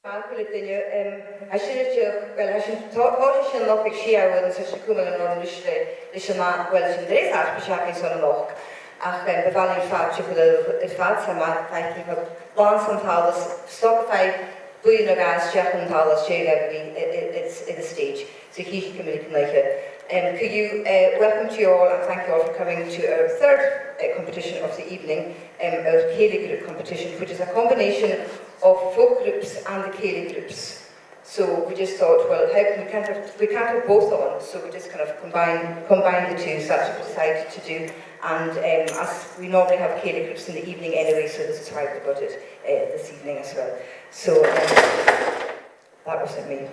Margaret dinne sin noch ag siáhfuil sa se cumil an an leis sem bhfuil sin dréá beseach san noch ach befalling fáte go is fád sa má feití go lá antálas stopfeid buin a gas teach an tálas sé at a stage. So he committee leiche. Could you welcome to you all and thank you all for coming to our third competition of the evening, our Cayley Group competition, which is a combination of folk groups and the Cayley groups. So we just thought, well, how can we can't have both on, so we just kind of combine the two. So that's what we decided to do. And as we normally have Cayley groups in the evening anyway, so this is why we got it this evening as well. So that wasn't me.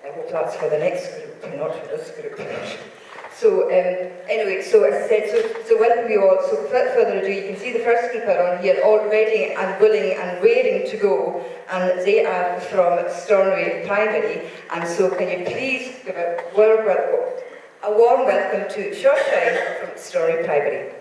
I hope that's for the next group, not for this group. So anyway, so as I said, so welcome you all. So without further ado, you can see the first group are on here, all ready and willing and raring to go, and they are from Stornoway Primary. And so can you please give a warm welcome to Shawshine from Stornoway Primary.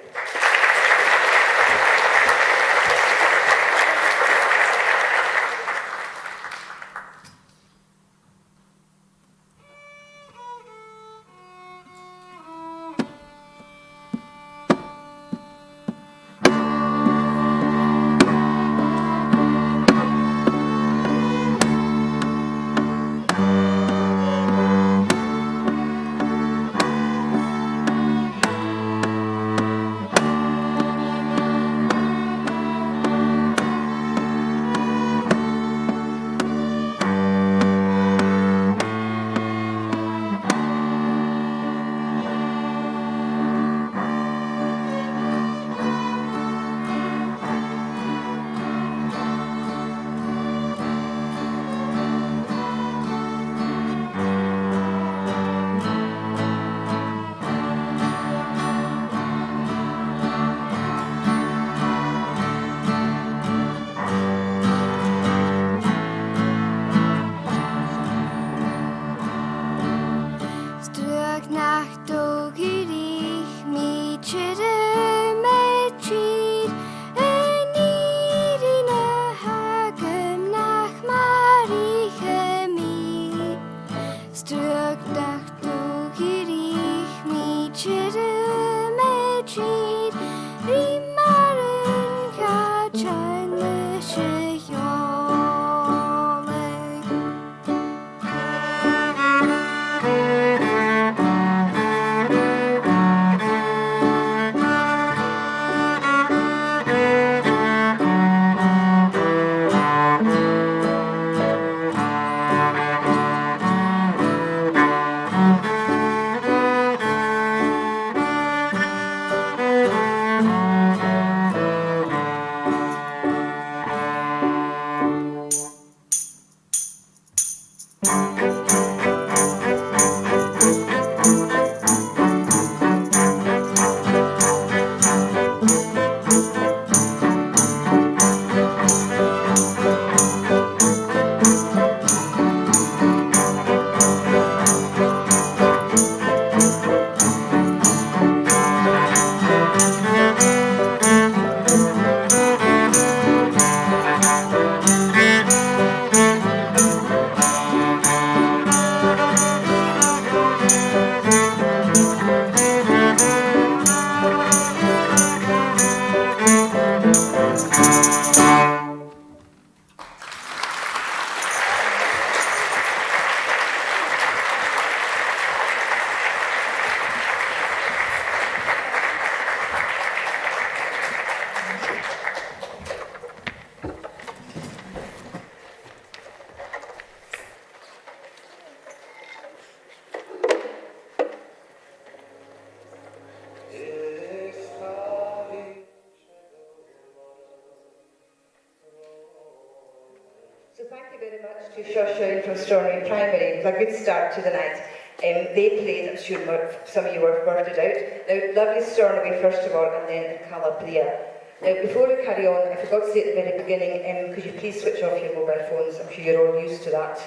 To Shawshine from Stornoway Primary. It was a good start to the night. They played, I'm sure some of you were worded out. Now, lovely Stornoway first of all, and then Calabria. Now, before we carry on, I forgot to say at the very beginning, could you please switch off your mobile phones? I'm sure you're all used to that,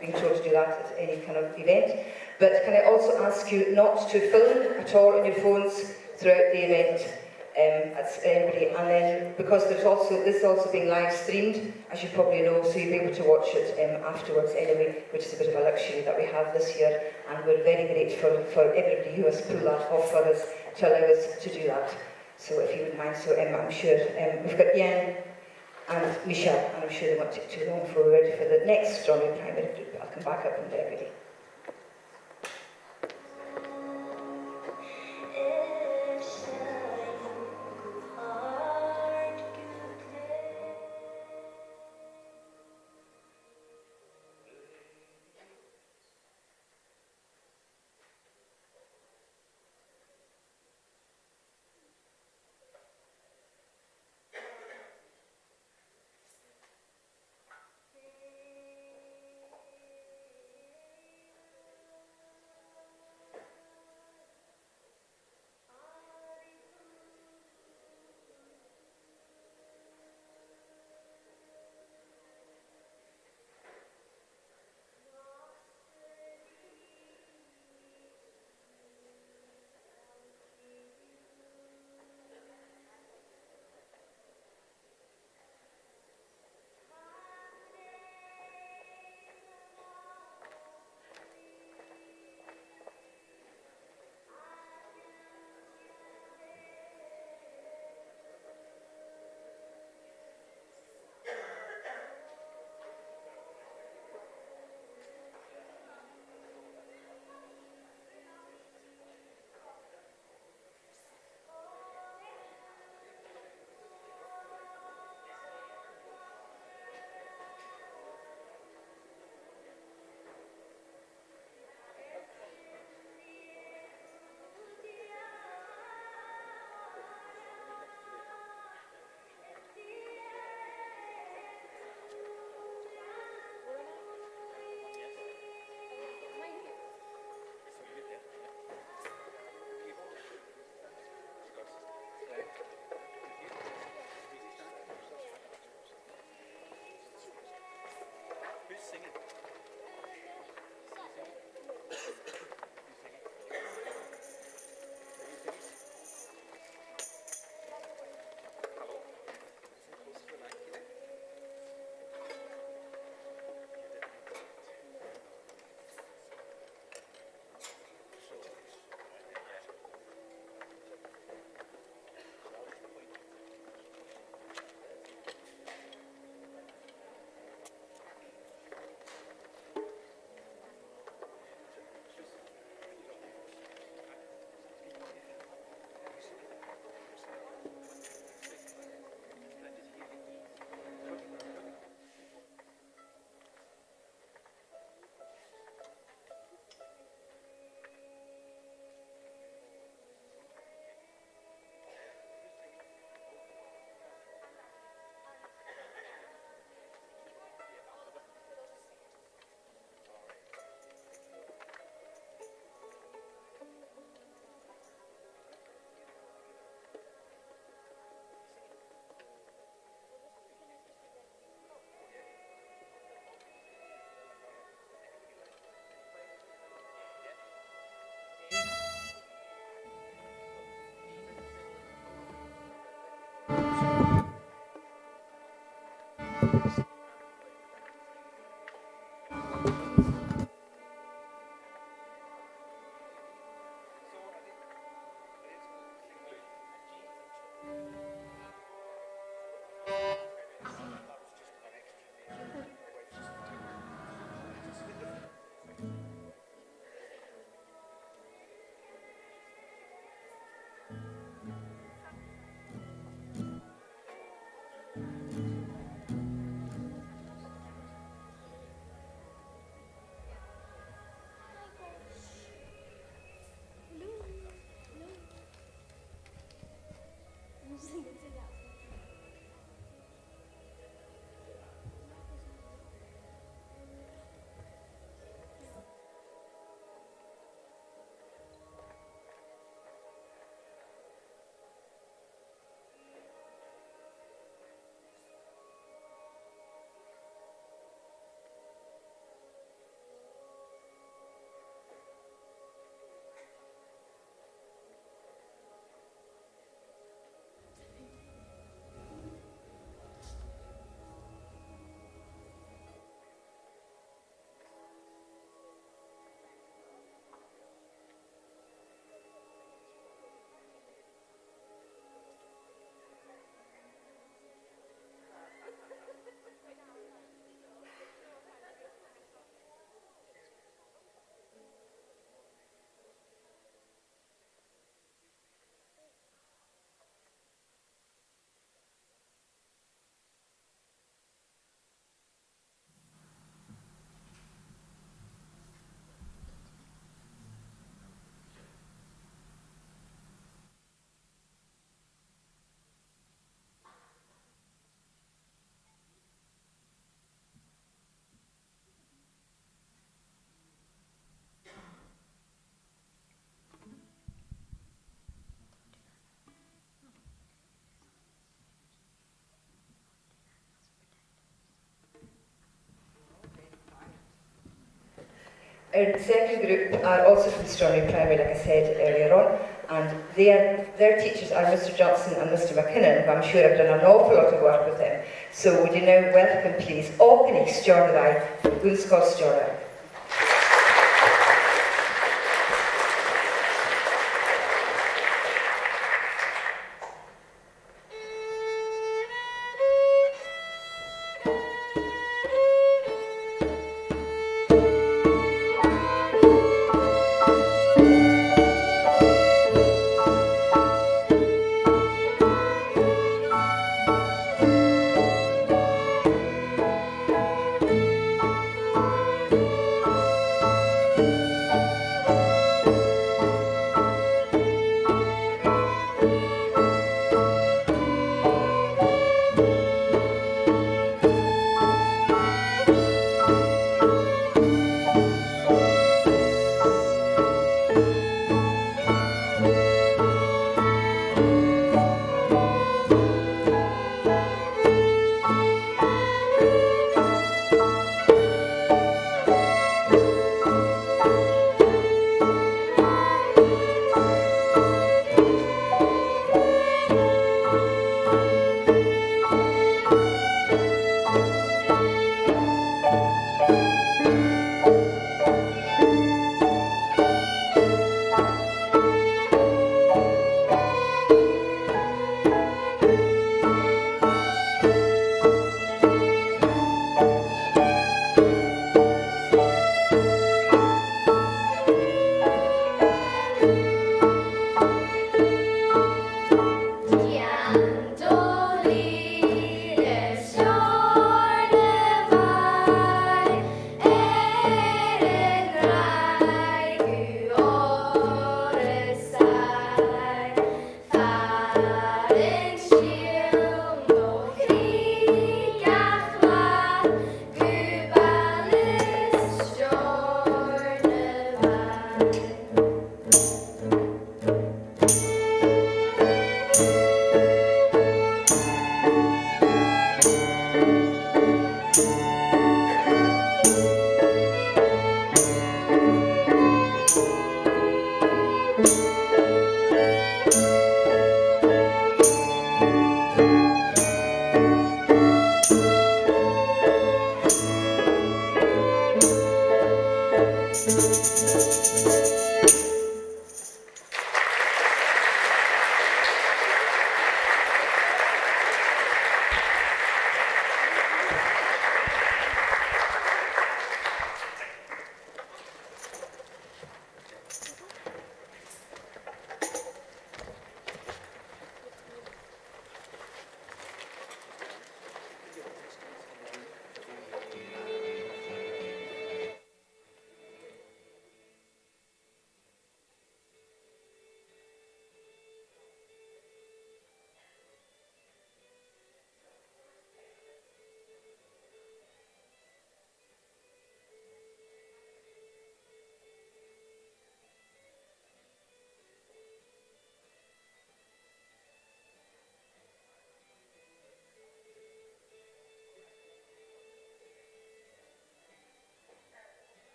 being told to do that at any kind of event. But can I also ask you not to film at all on your phones throughout the event? That's anybody. And then because this is also being live streamed, as you probably know, so you'll be able to watch it afterwards anyway, which is a bit of a luxury that we have this year, and we're very grateful for everybody who has pulled that off for us to allow us to do that. So if you wouldn't mind, so I'm sure we've got Jan and Michelle, and I'm sure they won't take too long for ready for the next Astronomy Primary group, but I'll come back up when they're ready. Our second group are also from Strawberry Primary, like I said earlier on, and their teachers are Mr Johnson and Mr McKinnon, who I'm sure have done an awful lot of work with them. So would you now welcome, please, Ogni Stjornrai from Gunskog Stjornrai.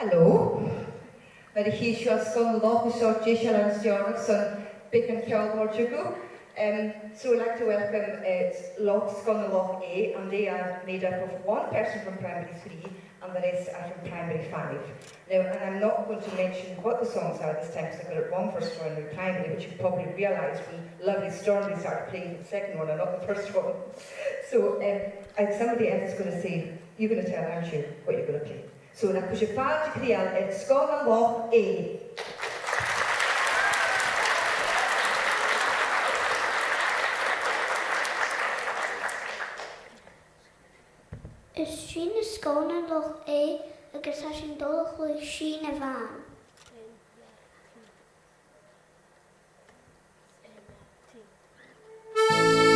Hallo. Mae chi eisiau son loch eisiau jesio lan stionog son big and Carol Portugal. So I'd like to welcome Scone Loch A, and they are made up of one person from Primary 3 and the rest are from Primary 5. Now, and I'm not going to mention what the songs are this time because I got it wrong for Stornbury Primary, which you probably realise when lovely Stornbury started playing the second one and not the first one. So somebody else is going to say, you're going to tell, aren't you, what you're going to play. So na pwysio ffael ti creal Scone Loch A. Is sin na scóna loch é agus tá sin dulach le sin a bhain. Thank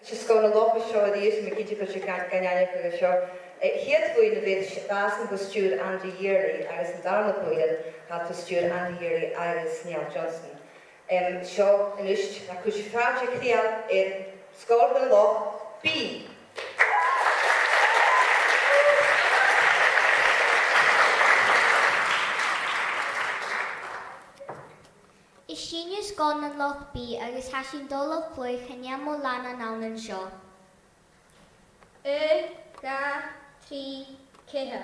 Just go na loch show a díos me gidi go se ganine go show. Hiad fwy na fydd basan go steward Andy Yearley agus yn darna bwyden hat go steward Andy Yearley agus Neil Johnson. Seo yn ysg na cwys ffradiau crial sgol yn loch B. Is sinne sgon an loch bí agus has sin dólah plui chenne mó lana nánan seo. 1, 2, 3, céthe.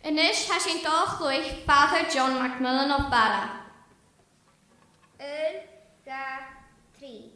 Inis has sin dách luich Father John Macmillan of Bala. 1, 2, 3.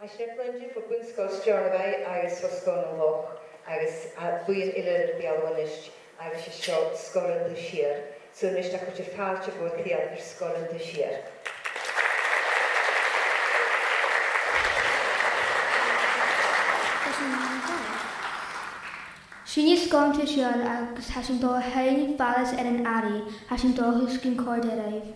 Blended for Bunsco Stjornaway, agus Roscoe no Loch, agus Buir Ilir Bialwanish, agus Scoran the Sheer. So nish na kuch falche for Krian for Scoran the Sheer. Sin is gom te siol agus hasin do heilig balas an ari, hasin do huskin cord raibh.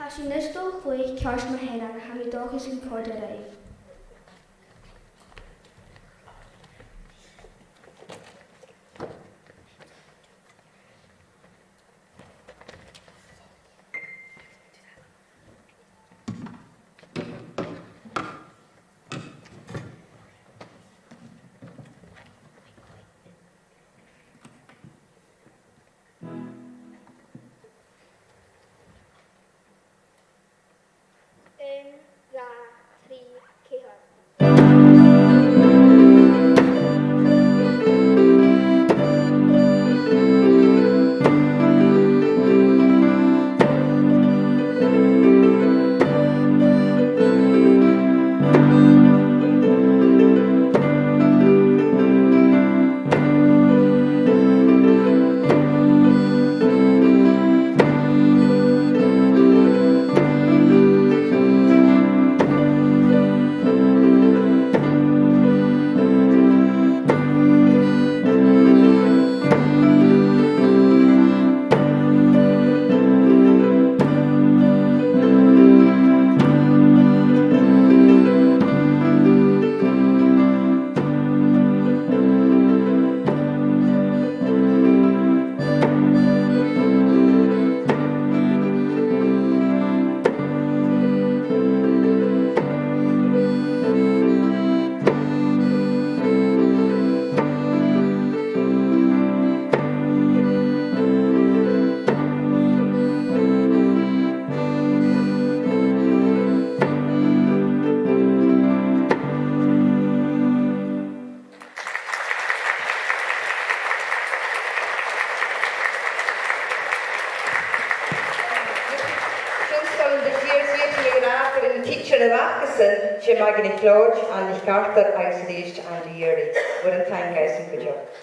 Hasin nisdol chluich ceart mar hénan ha mi dochas yn cord raibh. Ra, 3, sin a bhachasan sé mai gan i chlóid an ich gartar agus líist an díirí, bud an time gais an go job.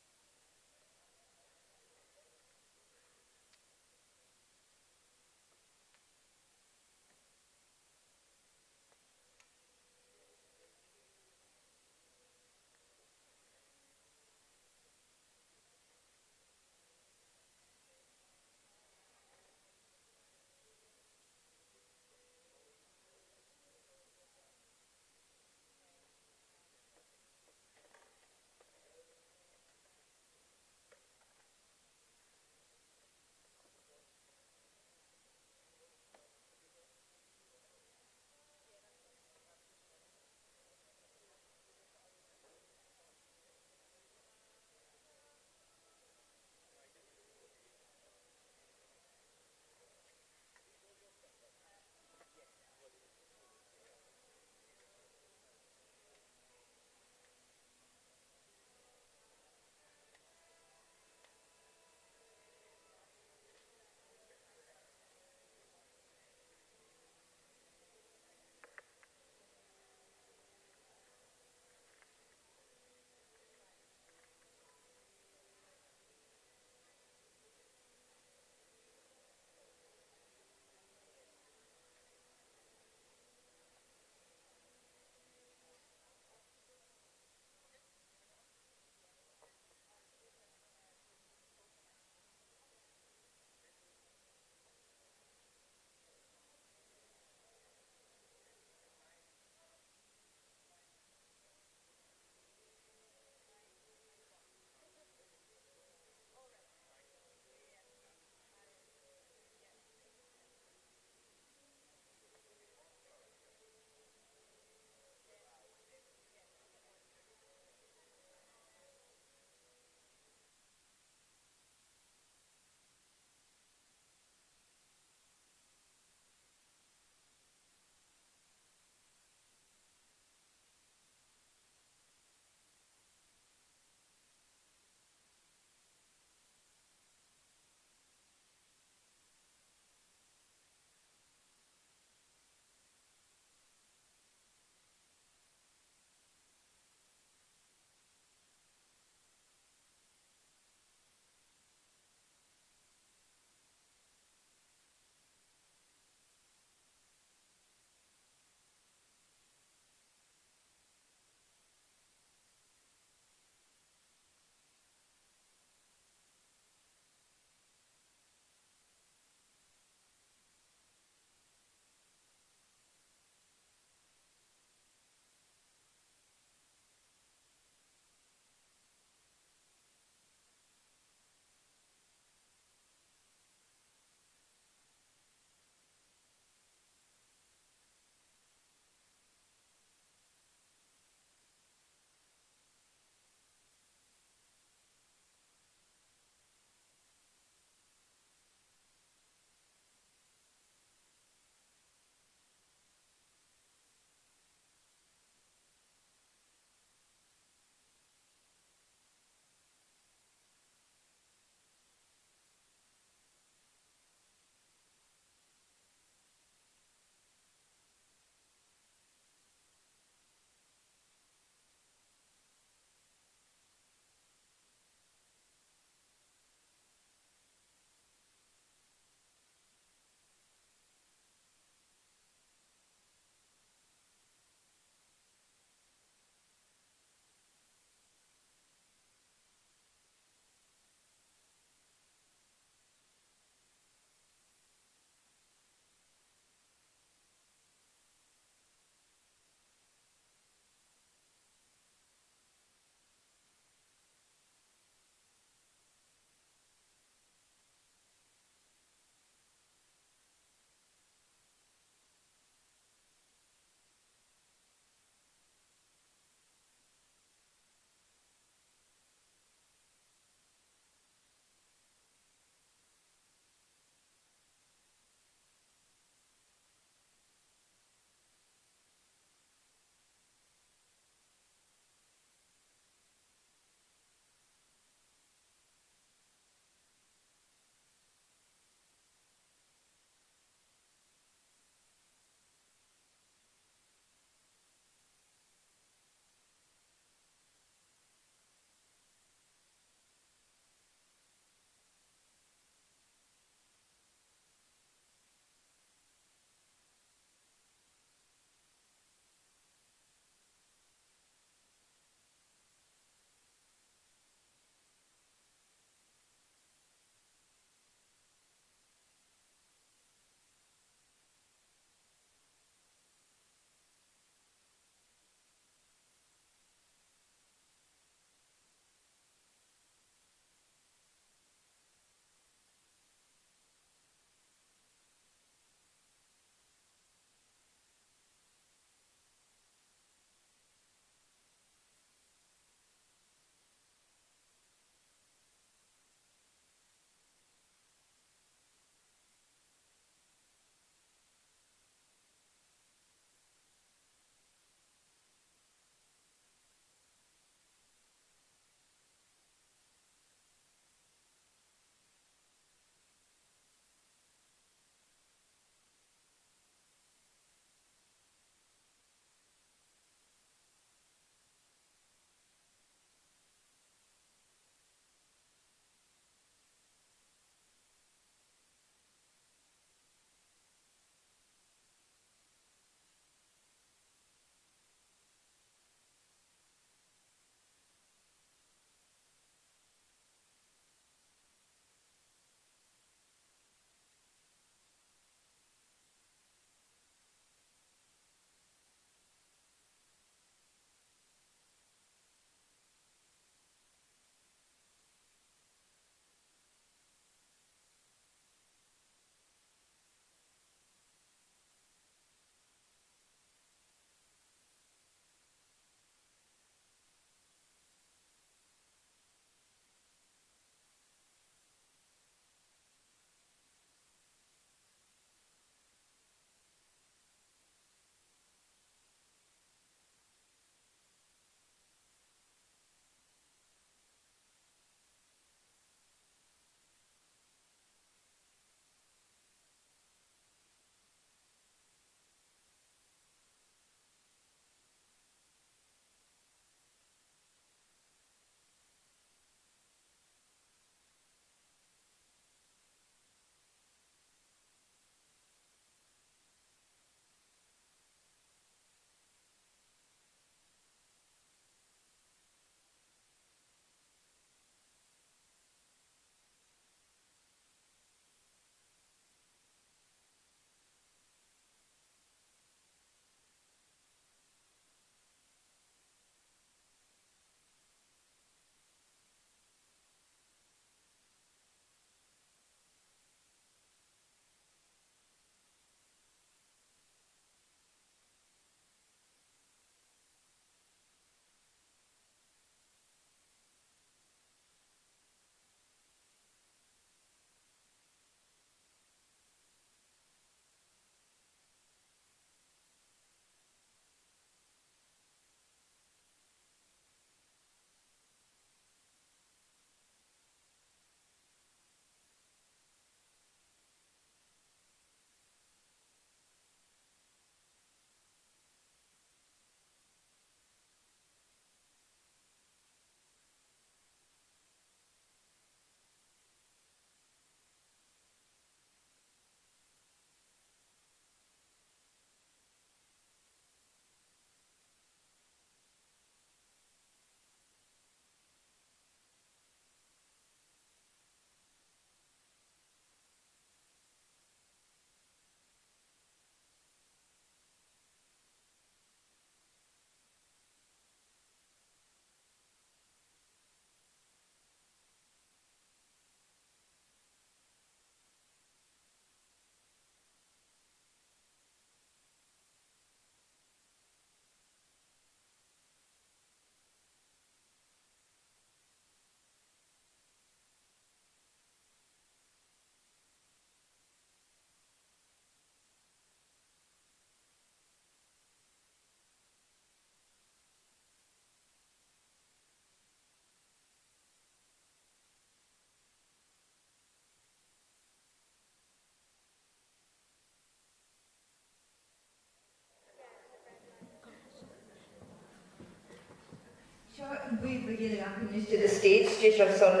we begin to the stage, station son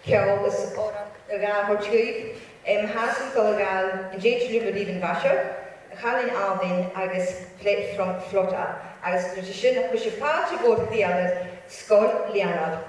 Carol is a gal her tree, has go a gal in J. Ruben even Vasher, a Halin Alvin, Agus Flet from Flotta, Agus Nutrition, a push a far to go to the other, Skull Liana.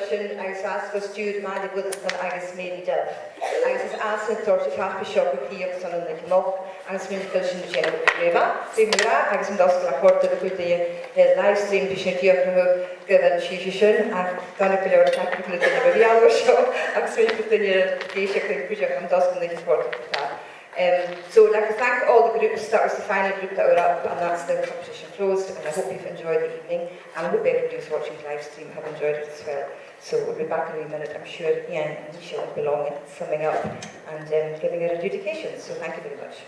sin agus as go stúd má de bud agus médi delf. Agus is as dort fa seo go tíoch san na mo agus min sin de léba. Sé ra agus an dos a chota go chu livestream fi sin tíoch go go si sin a gan go leir technical na bhíá seo agus min go géise chu buideach an dos na sport. So I'd like to thank all the groups. That was the final group that were up, and that's the competition closed. And I hope you've enjoyed the evening, and I hope everybody who's watching the live stream have enjoyed it as well. So we'll be back in a minute. I'm sure Ian and Nisha will belong in summing up and giving her adjudication. So thank you very much.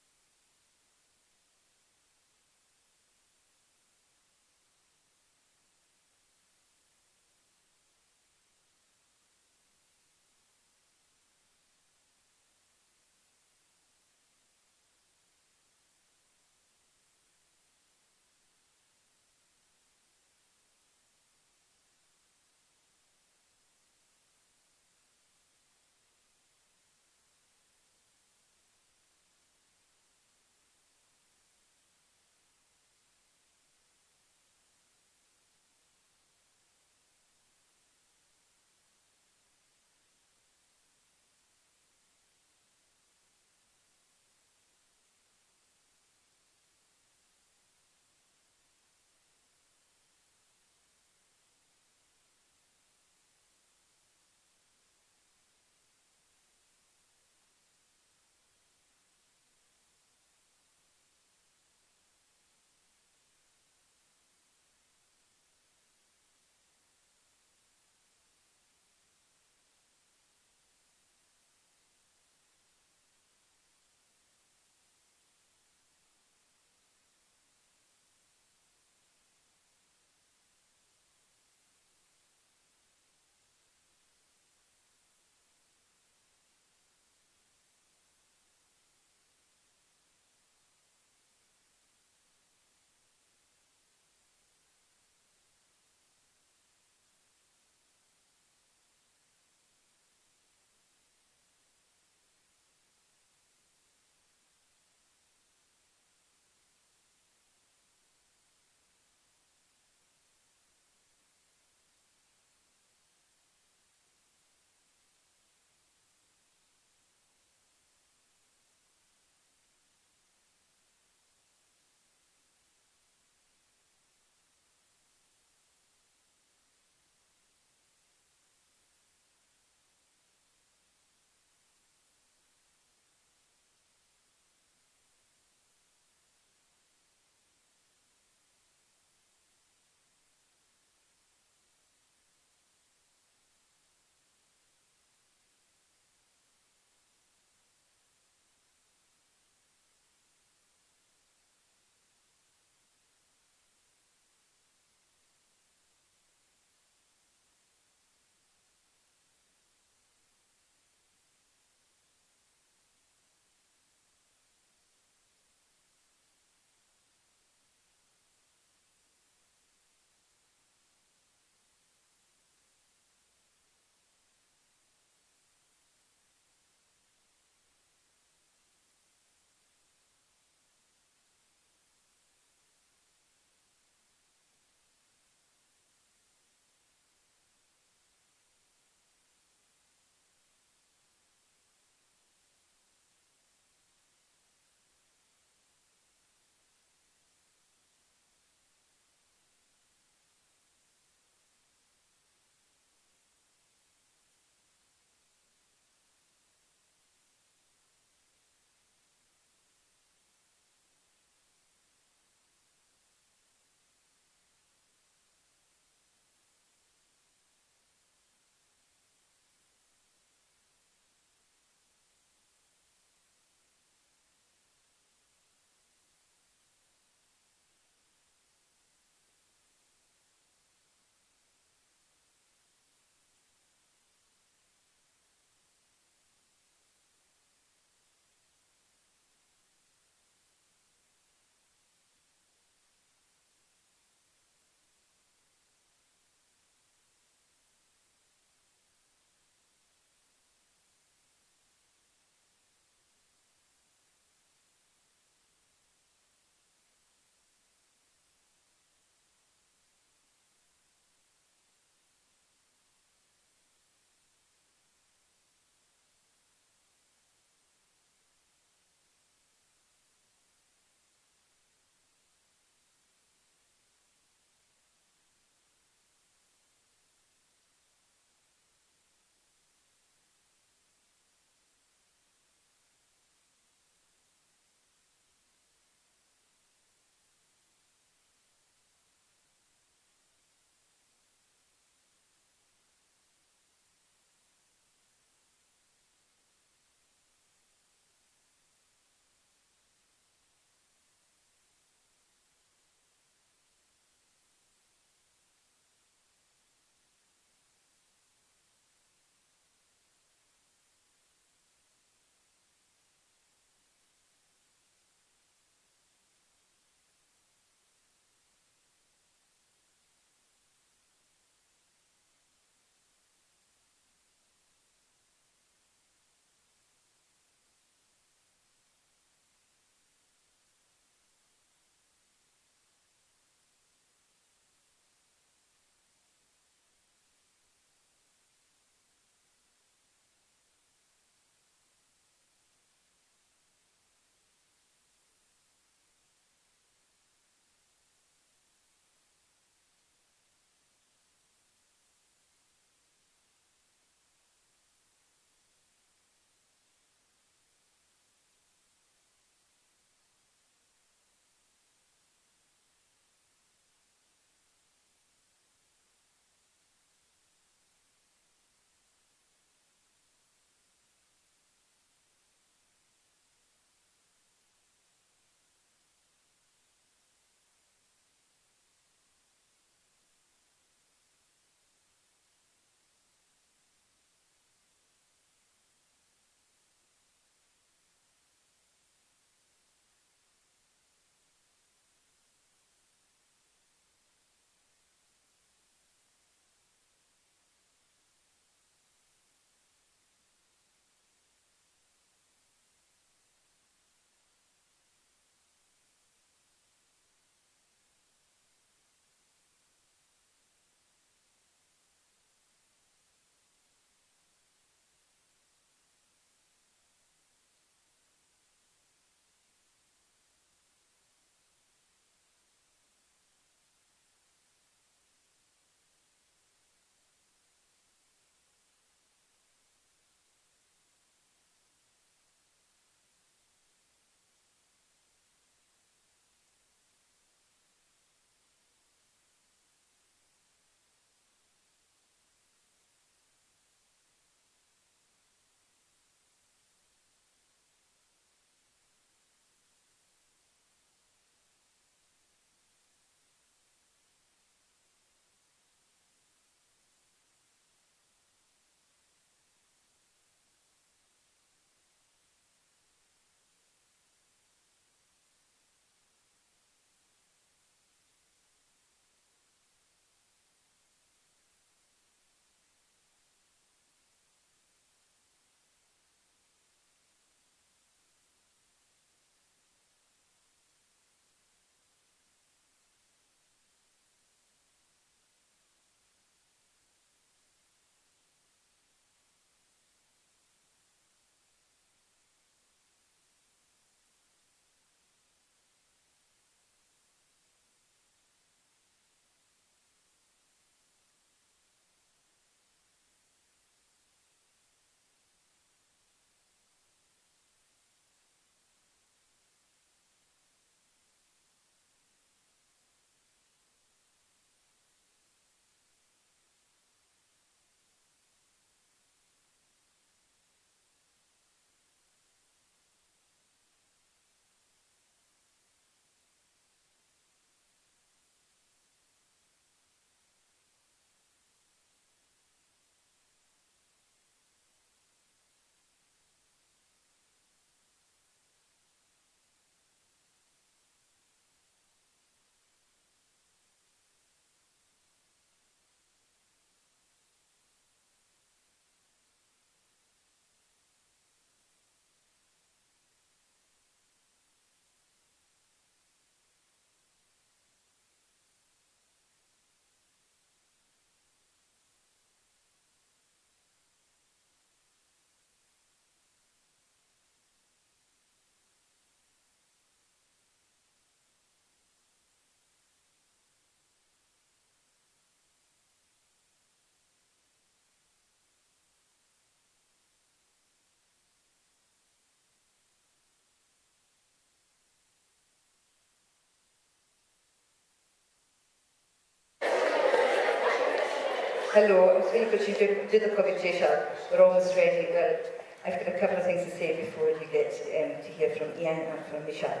Hello, I'm speaking for you did the conversation. We're almost ready. Well, I've got a couple of things to say before you get to hear from Ian and from Misha.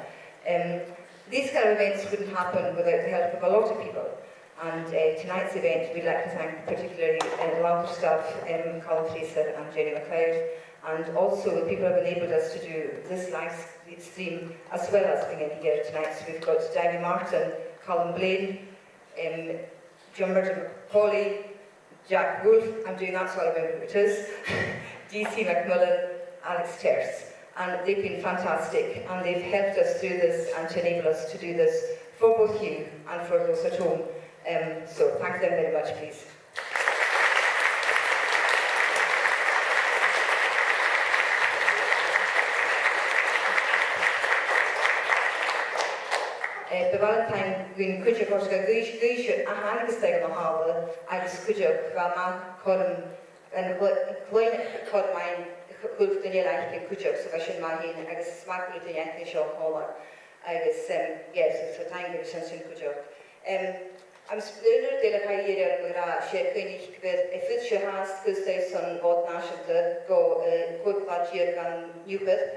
These kind of events wouldn't happen without the help of a lot of people. And tonight's event, we'd like to thank particularly the Lancashire staff, Colin Fraser and Jenny McLeod, and also the people who have enabled us to do this live stream as well as being in here tonight. So we've got Davy Martin, Colin Blaine, John Murdo McCauley, Jack Wolfe, I'm doing that so I remember who it is, DC McMillan, Alex Terce. And they've been fantastic and they've helped us through this and to enable us to do this for both you and for those at home. So thank them very much, please. The Valentine gwyn cwydio gorga gweisio a hannig ysteg yma hawla agos cwydio fel ma corym yn glwyn cormain gwrdd dyn i'r eich yn cwydio so fashion ma hyn agos smagl dyn i'n eich o hola agos so ta'n gyda sy'n cwydio. Am sblynwyr dyle cael i'r ymwyra sy'n cwynig gyfer effydd sy'n has gwstau son fod nasiodd go gwybladio'r gan niwbydd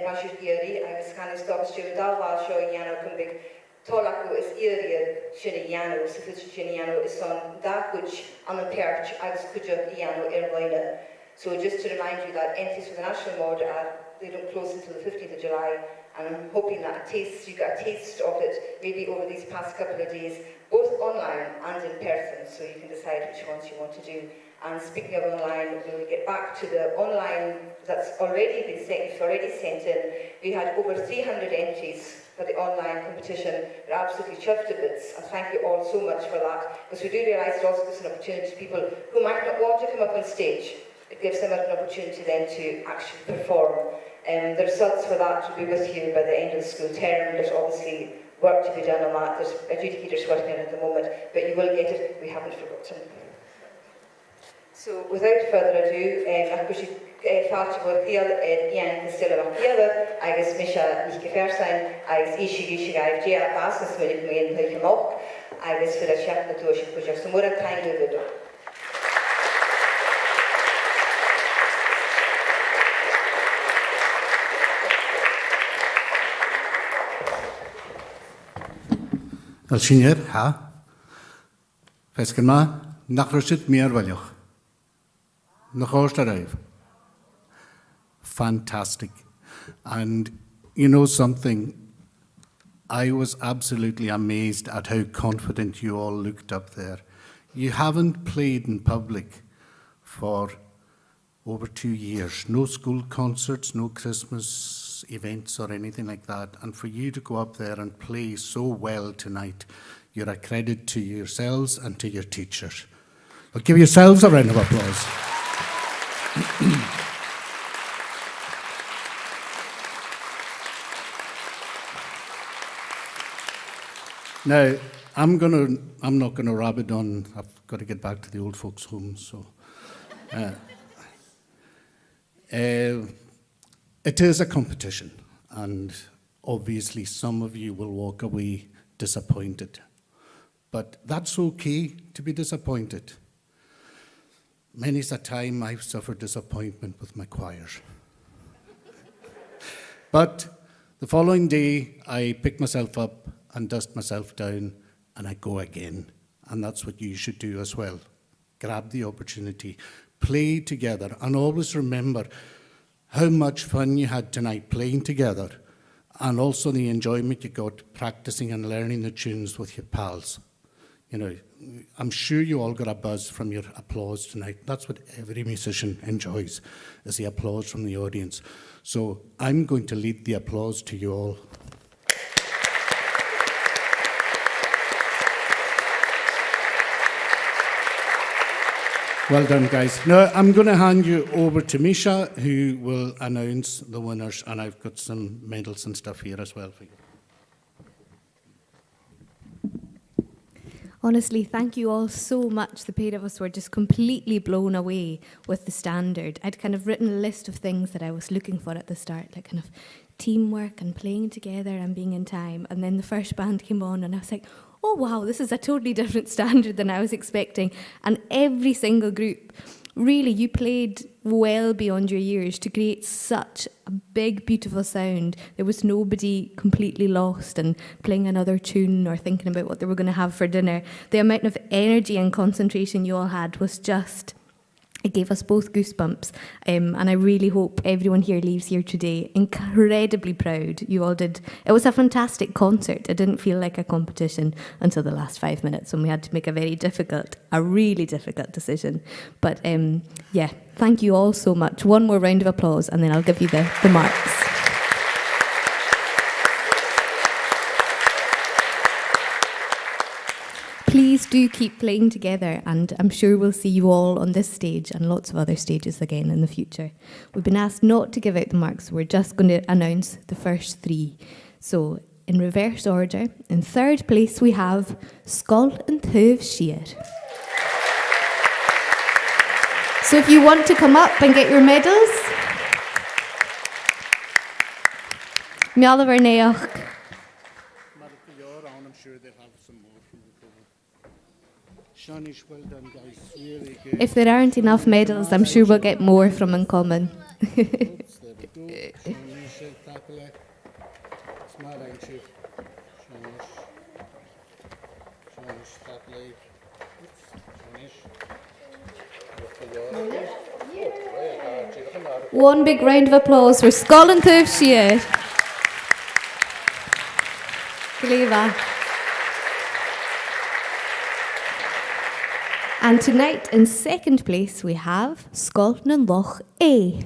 pasi'r gyri agos gan ystod sy'n dal fa sio i anno Cymru Tolaku is iriad sinna dhéanú, sa fit sinna dhéanú is on dacuid an an perch agus cuideach dhéanú Bláine. So just to remind you that entries for the national order they don't close until the 15th of July, and I'm hoping that you got a taste of it maybe over these past couple of days, both online and in person, so you can decide which ones you want to do. And speaking of online, when we get back to the online that's already been sent in, we had over 300 entries for the online competition. We're absolutely chuffed to bits, and thank you all so much for that, because we do realise it also gives an opportunity to people who might not want to come up on stage. It gives them an opportunity then to actually perform. The results for that will be with you by the end of the school term. There's obviously work to be done on that. There's adjudicators working on it at the moment, but you will get it. We haven't forgotten. So without further ado, fáilte bhfuil cíal Ian Costello Macchiava, agus Misha Níos Gefersain, agus Ishi Gaibh Dia Basas Mulik Muin Hilkamok, agus for the Shaq na Tuashi Puja. So more time to do. Alsinier, ha? Feskenma, nachrushet meer waljoch. Noch Osterreif. Fantastic. And you know something, I was absolutely amazed at how confident you all looked up there. You haven't played in public for over 2 years. No school concerts, no Christmas events or anything like that. And for you to go up there and play so well tonight, you're a credit to yourselves and to your teachers. Well, give yourselves a round of applause. Now, I'm not gonna rabbit on. I've got to get back to the old folks' home. So, it is a competition, and obviously some of you will walk away disappointed. But that's okay to be disappointed. Many's a time I've suffered disappointment with my choir. But the following day, I pick myself up and dust myself down, and I go again. And that's what you should do as well. Grab the opportunity, play together, and always remember how much fun you had tonight playing together, and also the enjoyment you got practicing and learning the tunes with your pals. You know, I'm sure you all got a buzz from your applause tonight. That's what every musician enjoys, is the applause from the audience. So I'm going to lead the applause to you all. Well done, guys. Now, I'm going to hand you over to Misha, who will announce the winners, and I've got some medals and stuff here as well for you. Honestly, thank you all so much. The pair of us were just completely blown away with the standard. I'd kind of written a list of things that I was looking for at the start, like kind of teamwork and playing together and being in time. And then the first band came on and I was like, oh wow, this is a totally different standard than I was expecting. And every single group, really, you played well beyond your years to create such a big, beautiful sound. There was nobody completely lost and playing another tune or thinking about what they were going to have for dinner. The amount of energy and concentration you all had was just... It gave us both goosebumps, and I really hope everyone here leaves here today incredibly proud. You all did. It was a fantastic concert. It didn't feel like a competition until the last 5 minutes when we had to make a really difficult decision. But yeah, thank you all so much. One more round of applause and then I'll give you the marks. Please do keep playing together, and I'm sure we'll see you all on this stage and lots of other stages again in the future. We've been asked not to give out the marks, so we're just going to announce the first 3. So, in reverse order, in third place we have Scoil an Taobh Siar. So if you want to come up and get your medals, Mialavar Neach. I'm sure they'll have some more from the Shanish, well done, guys. Really good. If there aren't enough medals, I'm sure we'll get more from Uncommon. One big round of applause for Scoil an Taobh Siar. Gleva. And tonight, in second place, we have Scoil an Loch A.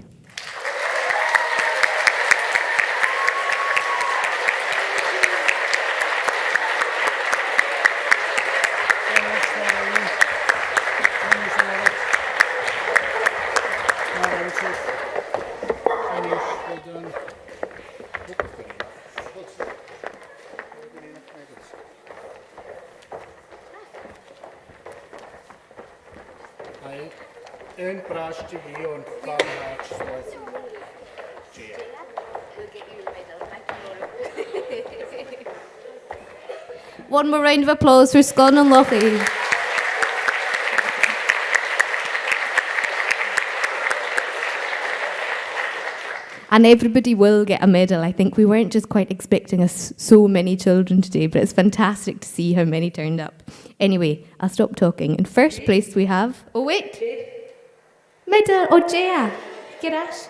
En praatje hier en van haartjes. One more round of applause for Scoil an Loch A. And everybody will get a medal. I think we weren't just quite expecting so many children today, but it's fantastic to see how many turned up. Anyway, I'll stop talking. In first place we have... Oh wait! Medal o Jea. Gerash.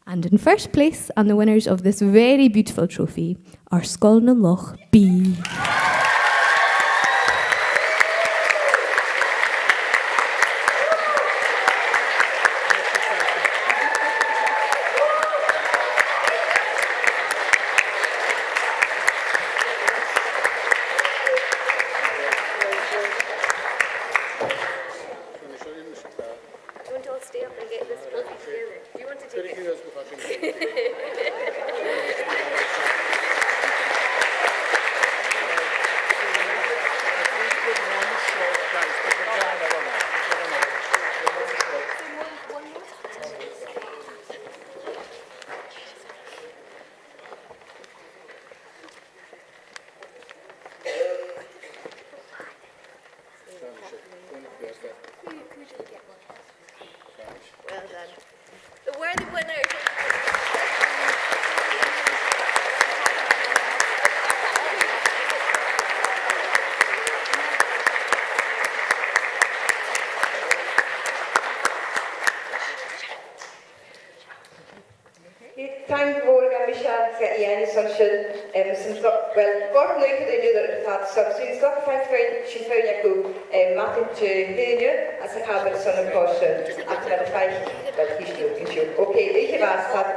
And in first place, and the winners of this very beautiful trophy, are Scoil an Loch B. Stay up and get this fluffy together. Do you want to take it? Well done. The worthy winners. Thank Volga Misha Ian Sunshine well Gordon Lake the that subsidies got fight for Shifoyaku Martin to Henya as a habit son of caution after the fight but he's okay, ich war es hat